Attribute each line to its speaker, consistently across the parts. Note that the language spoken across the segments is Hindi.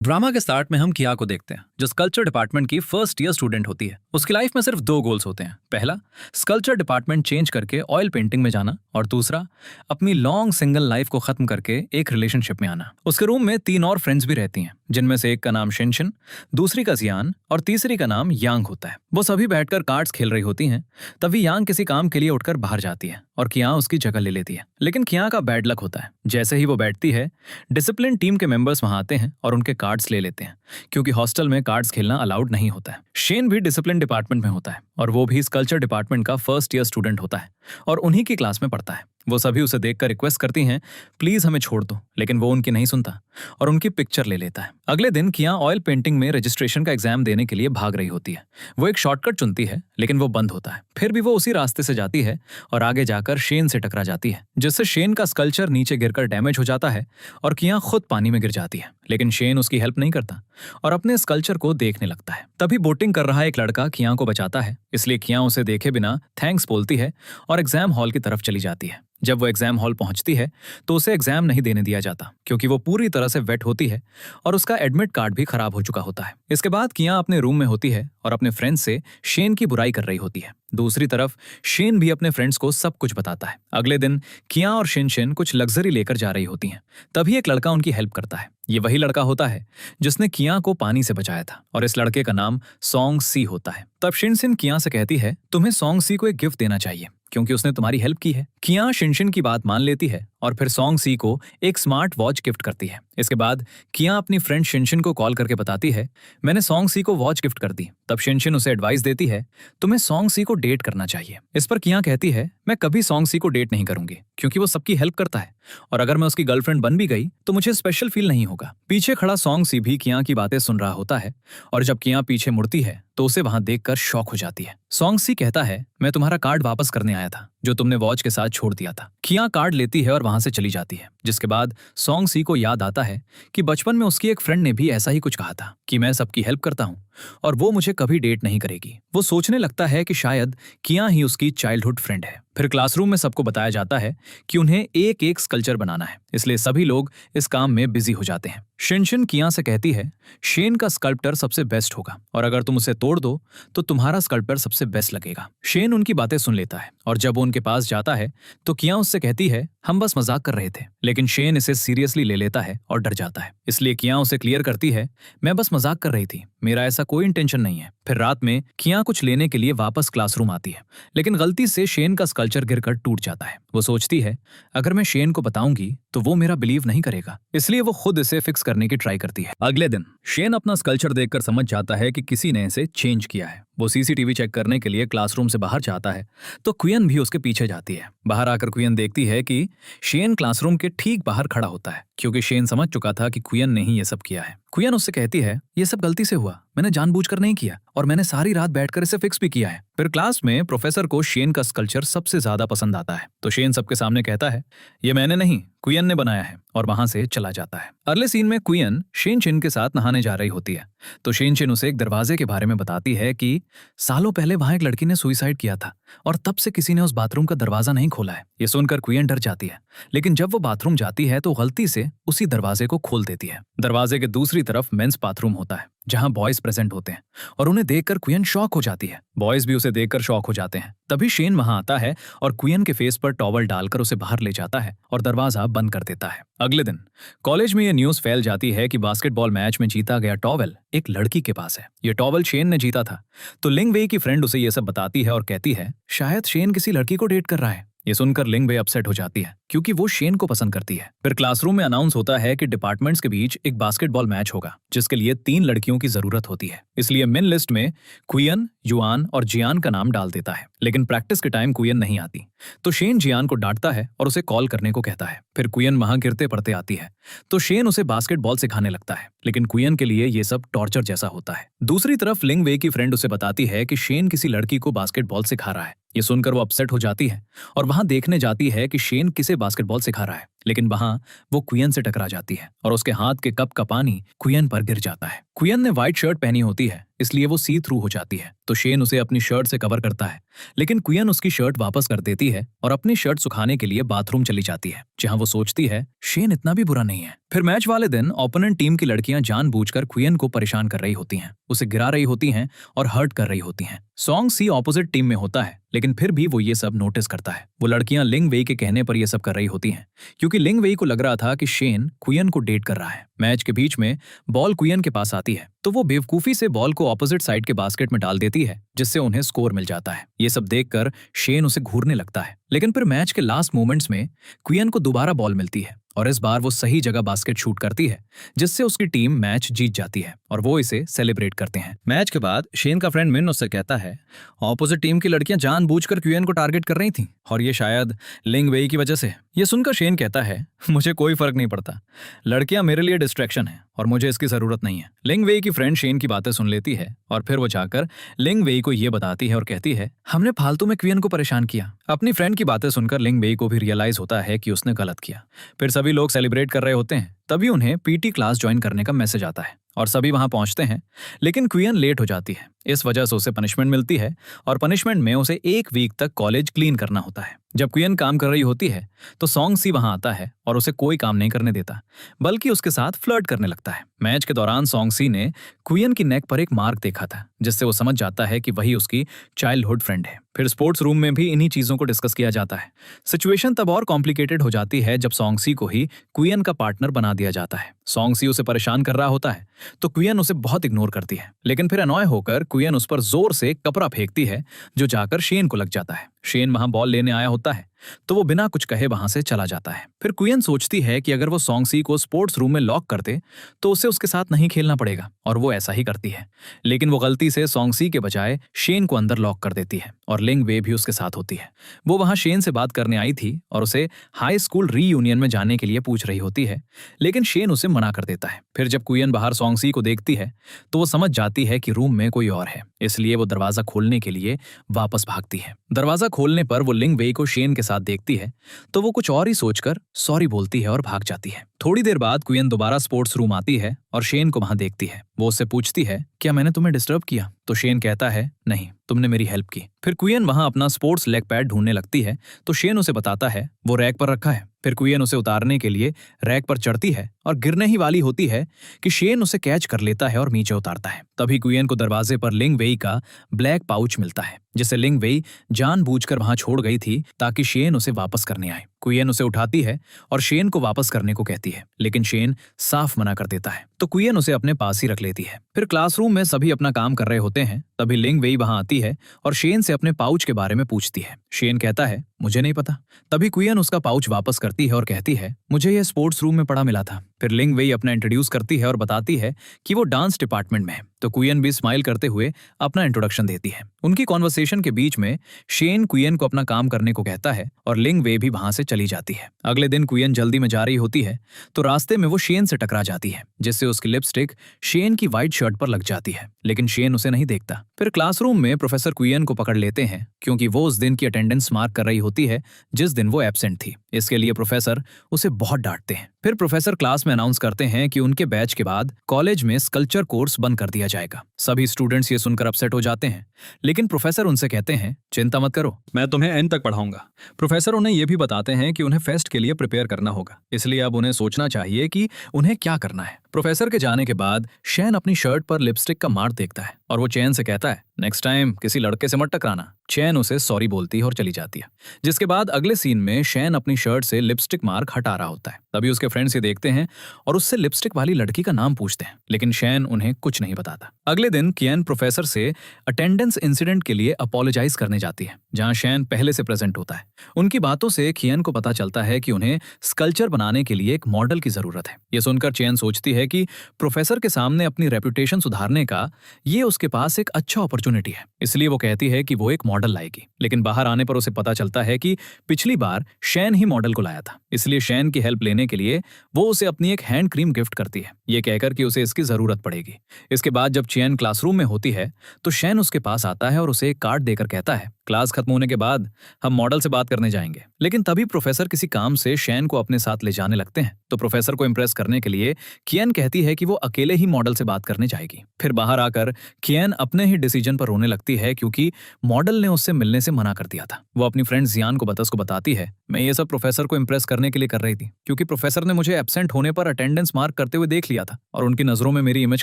Speaker 1: ड्रामा के स्टार्ट में हम किया को देखते हैं जो स्कल्पचर डिपार्टमेंट की फर्स्ट ईयर स्टूडेंट होती है। उसकी लाइफ में सिर्फ दो गोल्स होते हैं। पहला, स्कल्पचर डिपार्टमेंट चेंज करके ऑयल पेंटिंग में जाना, और दूसरा, अपनी लॉन्ग सिंगल लाइफ को खत्म करके एक रिलेशनशिप में आना। उसके रूम में तीन और फ्रेंड्स भी रहती हैं, जिनमें से एक का नाम शिनशिन, दूसरी का जियान और तीसरी का नाम यांग होता है। वो सभी बैठकर कार्ड्स खेल रही होती हैं। तभी यांग किसी काम के लिए उठकर बाहर जाती है और किया उसकी जगह ले लेती है। लेकिन किया का बैड लक होता है। जैसे ही वो बैठती है, डिसिप्लिन टीम के मेंबर्स वहां आते हैं और उनके कार्ड्स ले लेते हैं, क्योंकि हॉस्टल में कार्ड्स खेलना अलाउड नहीं होता है। शेन भी डिसिप्लिन डिपार्टमेंट में होता है और वो भी स्कल्पचर डिपार्टमेंट का फर्स्ट ईयर स्टूडेंट होता है और उन्हीं की क्लास में पढ़ता है। वो सभी उसे देखकर रिक्वेस्ट करती हैं, प्लीज हमें छोड़ दो, लेकिन वो उनकी नहीं सुनता और उनकी पिक्चर ले लेता है। अगले दिन किया ऑयल पेंटिंग में रजिस्ट्रेशन का एग्जाम देने के लिए भाग रही होती है। वो एक शॉर्टकट चुनती है, लेकिन वो बंद होता है। फिर भी वो उसी रास्ते से जाती है और आगे जाकर शेन से टकरा जाती है, जिससे शेन का स्कल्पचर नीचे गिरकर डैमेज हो जाता है और किया खुद पानी में गिर जाती है। लेकिन शेन उसकी हेल्प नहीं करता और अपने स्कल्पचर को देखने लगता है। तभी बोटिंग कर रहा एक लड़का किया को बचाता है, इसलिए किया उसे देखे बिना थैंक्स बोलती है और एग्जाम हॉल की तरफ चली जाती है। जब वो एग्जाम हॉल पहुंचती है तो उसे एग्जाम नहीं देने दिया जाता, क्योंकि वो पूरी तरह से वेट होती है और उसका एडमिट कार्ड भी खराब हो चुका होता है। इसके बाद किया अपने रूम में होती है और अपने फ्रेंड्स से शेन की बुराई कर रही होती है। दूसरी तरफ शेन भी अपने फ्रेंड्स को सब कुछ बताता है। अगले दिन किया और शिनशिन कुछ लग्जरी लेकर जा रही होती हैं। तभी एक लड़का उनकी हेल्प करता है। ये वही लड़का होता है जिसने किया को पानी से बचाया था और इस लड़के का नाम सॉन्ग सी होता है। तब शिनशिन किया से कहती है, तुम्हें सॉन्ग सी को एक गिफ्ट देना चाहिए, क्योंकि उसने तुम्हारी हेल्प की है। किया शिनशिन की बात मान लेती है और फिर सॉन्ग सी को एक स्मार्ट वॉच गिफ्ट करती है। इसके बाद किया अपनी फ्रेंड शिनशिन को कॉल करके बताती है, मैंने सॉन्ग सी को वॉच गिफ्ट कर दी। तब शिनशिन उसे एडवाइस देती है, तुम्हें सॉन्ग सी को डेट करना चाहिए। इस पर किया कहती है, मैं कभी सॉन्ग सी को डेट नहीं करूंगी, क्योंकि वो सबकी हेल्प करता है और अगर मैं उसकी गर्लफ्रेंड बन भी गई तो मुझे स्पेशल फील नहीं होगा। पीछे खड़ा सॉन्ग सी भी किया की बातें सुन रहा होता है और जब किया पीछे मुड़ती है तो उसे वहां देखकर शॉक हो जाती है। सॉन्ग सी कहता है, मैं तुम्हारा कार्ड वापस करने आया था जो तुमने वॉच के साथ छोड़ दिया था। किया कार्ड लेती है और वहां से चली जाती है, जिसके बाद सॉन्ग सी को याद आता है कि बचपन में उसकी एक फ्रेंड ने भी ऐसा ही कुछ कहा था कि मैं सबकी हेल्प करता हूँ और वो मुझे कभी डेट नहीं करेगी। वो सोचने लगता है कि शायद किया ही उसकी चाइल्डहुड फ्रेंड है। फिर क्लासरूम में सबको बताया जाता है कि उन्हें एक एक स्कल्पचर बनाना है, इसलिए सभी लोग इस काम में बिजी हो जाते हैं। शिनशिन किया से कहती है, शेन का स्कल्पटर सबसे बेस्ट होगा और अगर तुम उसे तोड़ दो तो तुम्हारा स्कल्पटर सबसे बेस्ट लगेगा। शेन उनकी बातें सुन लेता है और जब वो उनके पास जाता है तो किया उससे कहती है, हम बस मजाक कर रहे थे। लेकिन शेन इसे सीरियसली ले लेता है और डर जाता है, इसलिए किया उसे क्लियर करती है, मैं बस मजाक कर रही थी, मेरा ऐसा कोई इंटेंशन नहीं है। फिर रात में किया कुछ लेने के लिए वापस क्लासरूम आती है, लेकिन गलती से शेन का स्कल्पचर गिरकर टूट जाता है। वो सोचती है, अगर मैं शेन को बताऊंगी तो वो मेरा बिलीव नहीं करेगा, इसलिए वो खुद इसे फिक्स करने की ट्राई करती है। अगले दिन शेन अपना स्कल्पचर देखकर समझ जाता है कि किसी ने इसे चेंज किया है। वो सीसीटीवी चेक करने के लिए क्लासरूम से बाहर जाता है तो क्वियन भी उसके पीछे जाती है। बाहर आकर क्वियन देखती है कि शेन क्लासरूम के ठीक बाहर खड़ा होता है, क्योंकि शेन समझ चुका था कि क्वियन ने ही ये सब किया है। क्वियन उससे कहती है, ये सब गलती से हुआ, मैंने जानबूझकर नहीं किया और मैंने सारी रात बैठकर इसे फिक्स भी किया है। फिर क्लास में प्रोफेसर को शेन का स्कल्पचर सबसे ज्यादा पसंद आता है, तो शेन सबके सामने कहता है, ये मैंने नहीं, क्वियन ने बनाया है, और वहां से चला जाता है। अगले सीन में क्वियन शिनशिन के साथ नहाने जा रही होती है, तो शिनशिन उसे एक दरवाजे के बारे में बताती है कि सालों पहले वहां एक लड़की ने सुसाइड किया था और तब से किसी ने उस बाथरूम का दरवाजा नहीं खोला है। ये सुनकर क्वियन डर जाती है, लेकिन जब वो बाथरूम जाती है तो गलती से उसी दरवाजे को खोल देती है। दरवाजे के दूसरी तरफ मेंस बाथरूम होता है, जहां बॉयज प्रेजेंट होते हैं और उन्हें देखकर क्वियन शॉक हो जाती है। बॉयज भी उसे देखकर शॉक हो जाते हैं। तभी शेन वहां आता है और क्वियन के फेस पर टॉवल डालकर उसे बाहर ले जाता है और दरवाजा बंद कर देता है। अगले दिन कॉलेज में यह न्यूज फैल जाती है कि बास्केटबॉल मैच में जीता गया टॉवल एक लड़की के पास है। ये टॉवल शेन ने जीता था, तो लिंग वेई की फ्रेंड उसे ये सब बताती है और कहती है, शायद शेन किसी लड़की को डेट कर रहा है। ये सुनकर लिंग वेई अपसेट हो जाती है, क्योंकि वो शेन को पसंद करती है। फिर क्लासरूम में अनाउंस होता है कि डिपार्टमेंट्स के बीच एक बास्केटबॉल मैच होगा, जिसके लिए 3 लड़कियों की जरूरत होती है। इसलिए मेन लिस्ट में क्वियन, युआन और जियान का नाम डाल देता है, लेकिन प्रैक्टिस के टाइम क्वियन नहीं आती, तो शेन जियान को डांटता है और उसे कॉल करने को कहता है। फिर क्वियन वहां गिरते पड़ते आती है, तो शेन उसे बास्केटबॉल सिखाने लगता है, लेकिन क्वियन के लिए ये सब टॉर्चर जैसा होता है। दूसरी तरफ लिंग वे की फ्रेंड उसे बताती है कि शेन किसी लड़की को बास्केटबॉल सिखा रहा है। ये सुनकर वो अपसेट हो जाती है और वहां देखने जाती है कि शेन किसे बास्केटबॉल सिखा रहा है, लेकिन वहां वो क्वियन से टकरा जाती है और उसके हाथ के कप का पानी क्वियन पर गिर जाता है। क्वियन ने व्हाइट शर्ट पहनी होती है, इसलिए वो सी थ्रू हो जाती है, तो शेन उसे अपनी शर्ट से कवर करता है, लेकिन क्वियन उसकी शर्ट वापस कर देती है और अपनी शर्ट सुखाने के लिए बाथरूम चली जाती है, जहां वो सोचती है शेन इतना भी बुरा नहीं है। फिर मैच वाले दिन ओपोनेंट टीम की लड़कियां जानबूझकर क्वियन को परेशान कर रही होती हैं, उसे गिरा रही होती हैं और हर्ट कर रही होती हैं। सॉन्ग सी ऑपोजिट टीम में होता है, लेकिन फिर भी वो ये सब नोटिस करता है। वो लड़कियां लिंग वेई के कहने पर ये सब कर रही होती हैं, क्योंकि लिंग वेई को लग रहा था कि शेन क्वियन को डेट कर रहा है। मैच के बीच में बॉल क्वियन के पास आती है, तो वो बेवकूफी से बॉल को ऑपोजिट साइड के बास्केट में डाल देती है, जिससे उन्हें स्कोर मिल जाता है। ये सब देखकर शेन उसे घूरने लगता है, लेकिन फिर मैच के लास्ट मोमेंट्स में क्वियन को दोबारा बॉल मिलती है और इस बार वो सही जगह बास्केट शूट करती है, जिससे उसकी टीम मैच जीत जाती है और वो इसे सेलिब्रेट करते हैं। मैच के बाद शेन का फ्रेंड मिन उससे कहता है, ऑपोजिट टीम की लड़कियां जानबूझकर क्वियन को टारगेट कर रही थीं और ये शायद लिंग वेई की वजह से। ये सुनकर शेन कहता है, मुझे कोई फर्क नहीं पड़ता, लड़कियां मेरे लिए डिस्ट्रैक्शन है और मुझे इसकी जरूरत नहीं है। लिंग वेई की फ्रेंड शेन की बातें सुन लेती है और फिर वो जाकर लिंग वेई को ये बताती है और कहती है, हमने फालतू में क्वियन को परेशान किया। अपनी फ्रेंड की बातें सुनकर लिंग वेई को भी रियलाइज होता है कि उसने गलत किया। फिर सभी लोग सेलिब्रेट कर रहे होते हैं, तभी उन्हें पीटी क्लास ज्वाइन करने का मैसेज आता है और सभी वहां पहुंचते हैं, लेकिन क्वियन लेट हो जाती है। इस वजह से उसे पनिशमेंट मिलती है और पनिशमेंट में उसे 1 वीक तक कॉलेज क्लीन करना होता है। जब क्वियन काम कर रही होती है तो सॉन्ग सी वहां आता है और उसे कोई काम नहीं करने देता, बल्कि उसके साथ फ्लर्ट करने लगता है। मैच के दौरान सॉन्ग सी ने क्वियन की नेक पर एक मार्क देखा था, जिससे वो समझ जाता है कि वही उसकी चाइल्डहुड फ्रेंड है। फिर स्पोर्ट्स रूम में भी इन्हीं चीजों को डिस्कस किया जाता है। सिचुएशन तब और कॉम्प्लिकेटेड हो जाती है जब सॉन्ग सी को ही क्वियन का पार्टनर बना दिया जाता है। सॉन्ग सी उसे परेशान कर रहा होता है तो क्वियन उसे बहुत इग्नोर करती है, लेकिन फिर अनॉय होकर क्वियन उस पर जोर से कपड़ा फेंकती है, जो जाकर शेन को लग जाता है। शेन वहां बॉल लेने आया होता है तो वो बिना कुछ कहे वहां से चला जाता है। फिर क्वियन सोचती है कि अगर वो सॉन्ग सी को स्पोर्ट्स रूम में लॉक कर दे तो उसे उसके साथ नहीं खेलना पड़ेगा, और वो ऐसा ही करती है। लेकिन वो गलती से सॉन्ग सी के बजाय शेन को अंदर लॉक कर देती है और लिंग वे भी उसके साथ होती है। वो वहां शेन से बात करने आई थी और उसे हाई स्कूल रीयूनियन में जाने के लिए पूछ रही होती है, लेकिन शेन उसे मना कर देता है। फिर जब क्वियन बाहर सॉन्ग सी को देखती है तो वो समझ जाती है कि रूम में कोई और है, इसलिए वो दरवाजा खोलने के लिए वापस भागती है। दरवाजा खोलने पर वो लिंग वेई को शेन के साथ देखती है तो वो कुछ और ही सोचकर सॉरी बोलती है और भाग जाती है। थोड़ी देर बाद क्वियन दोबारा स्पोर्ट्स रूम आती है और शेन को वहां देखती है। वो उससे पूछती है, क्या मैंने तुम्हें डिस्टर्ब किया? तो शेन कहता है, नहीं, तुमने मेरी हेल्प की। फिर क्वियन वहां अपना स्पोर्ट्स लेग पैड ढूंढने लगती है तो शेन उसे बताता है वो रैक पर रखा है। फिर क्वियन उसे उतारने के लिए रैक पर चढ़ती है और गिरने ही वाली होती है कि शेन उसे कैच कर लेता है और नीचे उतारता है। तभी क्वियन को दरवाजे पर लिंग वेई का ब्लैक पाउच मिलता है, जिसे लिंग वेई जानबूझकर वहां छोड़ गई थी ताकि शेन उसे वापस करने आए। क्वियन उसे उठाती है और शेन को वापस करने को कहती है, लेकिन शेन साफ मना कर देता है, तो क्वियन उसे अपने पास ही रख लेती है। फिर क्लासरूम में सभी अपना काम कर रहे होते हैं, तभी लिंग वेई वहां आती है और शेन से अपने पाउच के बारे में पूछती है। शेन कहता है, मुझे नहीं पता। तभी क्वियन उसका पाउच वापस करती है और कहती है, मुझे यह स्पोर्ट्स रूम में पड़ा मिला था। फिर लिंग वेई अपना इंट्रोड्यूस करती है और बताती है कि वो डांस डिपार्टमेंट में है, तो क्वियन भी स्माइल करते हुए अपना इंट्रोडक्शन देती है। उनकी कॉन्वर्सेशन के बीच में शेन क्वियन को अपना काम करने को कहता है और लिंग वे भी वहां से चली जाती है। अगले दिन क्वियन जल्दी में जा रही होती है तो रास्ते में वो शेन से टकरा जाती है, जिससे उसकी लिपस्टिक शेन की व्हाइट शर्ट पर लग जाती है, लेकिन शेन उसे नहीं देखता। फिर क्लासरूम में प्रोफेसर क्वियन को पकड़ लेते हैं, क्योंकि वो उस दिन की अटेंडेंस मार्क कर रही होती है जिस दिन वो एब्सेंट थी। इसके लिए प्रोफेसर उसे बहुत डांटते हैं। फिर प्रोफेसर क्लास में अनाउंस करते हैं कि उनके बैच के बाद कॉलेज में स्कल्पचर कोर्स बंद कर दिया जाएगा। सभी स्टूडेंट्स ये सुनकर अपसेट हो जाते हैं, लेकिन प्रोफेसर उनसे कहते हैं, चिंता मत करो, मैं तुम्हें एंड तक पढ़ाऊंगा। प्रोफेसर उन्हें यह भी बताते हैं कि उन्हें फेस्ट के लिए प्रिपेयर करना होगा, इसलिए अब उन्हें सोचना चाहिए कि उन्हें क्या करना है। प्रोफेसर के जाने के बाद शैन अपनी शर्ट पर लिपस्टिक का मार्क देखता है और वो चैन से कहता है, नेक्स्ट टाइम किसी लड़के से मत टकराना। चैन उसे सॉरी बोलती है और चली जाती है। जिसके बाद अगले सीन में शैन अपनी शर्ट से लिपस्टिक मार्क हटा रहा होता है। तभी उसके फ्रेंड्स ये देखते हैं और उससे लिपस्टिक वाली लड़की का नाम पूछते हैं, लेकिन शैन उन्हें कुछ नहीं बताता। अगले दिन कियन प्रोफेसर से अटेंडेंस इंसिडेंट के लिए अपोलोजाइज करने जाती है, जहां शैन पहले से प्रेजेंट होता है। उनकी बातों से कियन को पता चलता है कि उन्हें स्कल्पचर बनाने के लिए एक मॉडल की जरूरत है। ये सुनकर चैन सोचती है कि प्रोफेसर के सामने अपनी रेपुटेशन सुधारने का ये उसके पास एक अच्छा अपॉर्चुनिटी है, इसलिए वो कहती है कि वो एक मॉडल लाएगी। लेकिन बाहर आने पर उसे पता चलता है कि पिछली बार शैन ही मॉडल को लाया था, इसलिए शैन की हेल्प लेने के लिए वो उसे अपनी एक हैंड क्रीम गिफ्ट करती है, ये कहकर कि उसे इसकी जरूरत पड़ेगी। इसके बाद जब चैन क्लासरूम में होती है तो शैन उसके पास आता है और उसे एक कार्ड देकर कहता है, क्लास खत्म होने के बाद हम मॉडल से बात करने जाएंगे। लेकिन तभी प्रोफेसर किसी काम से शैन को अपने साथ ले जाने लगते हैं। तो प्रोफेसर को इम्प्रेस करने के लिए कियन कहती है कि वो अकेले ही मॉडल से बात करने जाएगी। फिर बाहर आकर कियन अपने ही डिसीजन पर रोने लगती है क्योंकि मॉडल ने उससे मिलने से मना कर दिया था। वो अपनी फ्रेंड जियान को बताती है, मैं ये सब प्रोफेसर को इम्प्रेस करने के लिए कर रही थी क्योंकि प्रोफेसर ने मुझे एब्सेंट होने पर अटेंडेंस मार्क करते हुए देख लिया था और उनकी नजरों में मेरी इमेज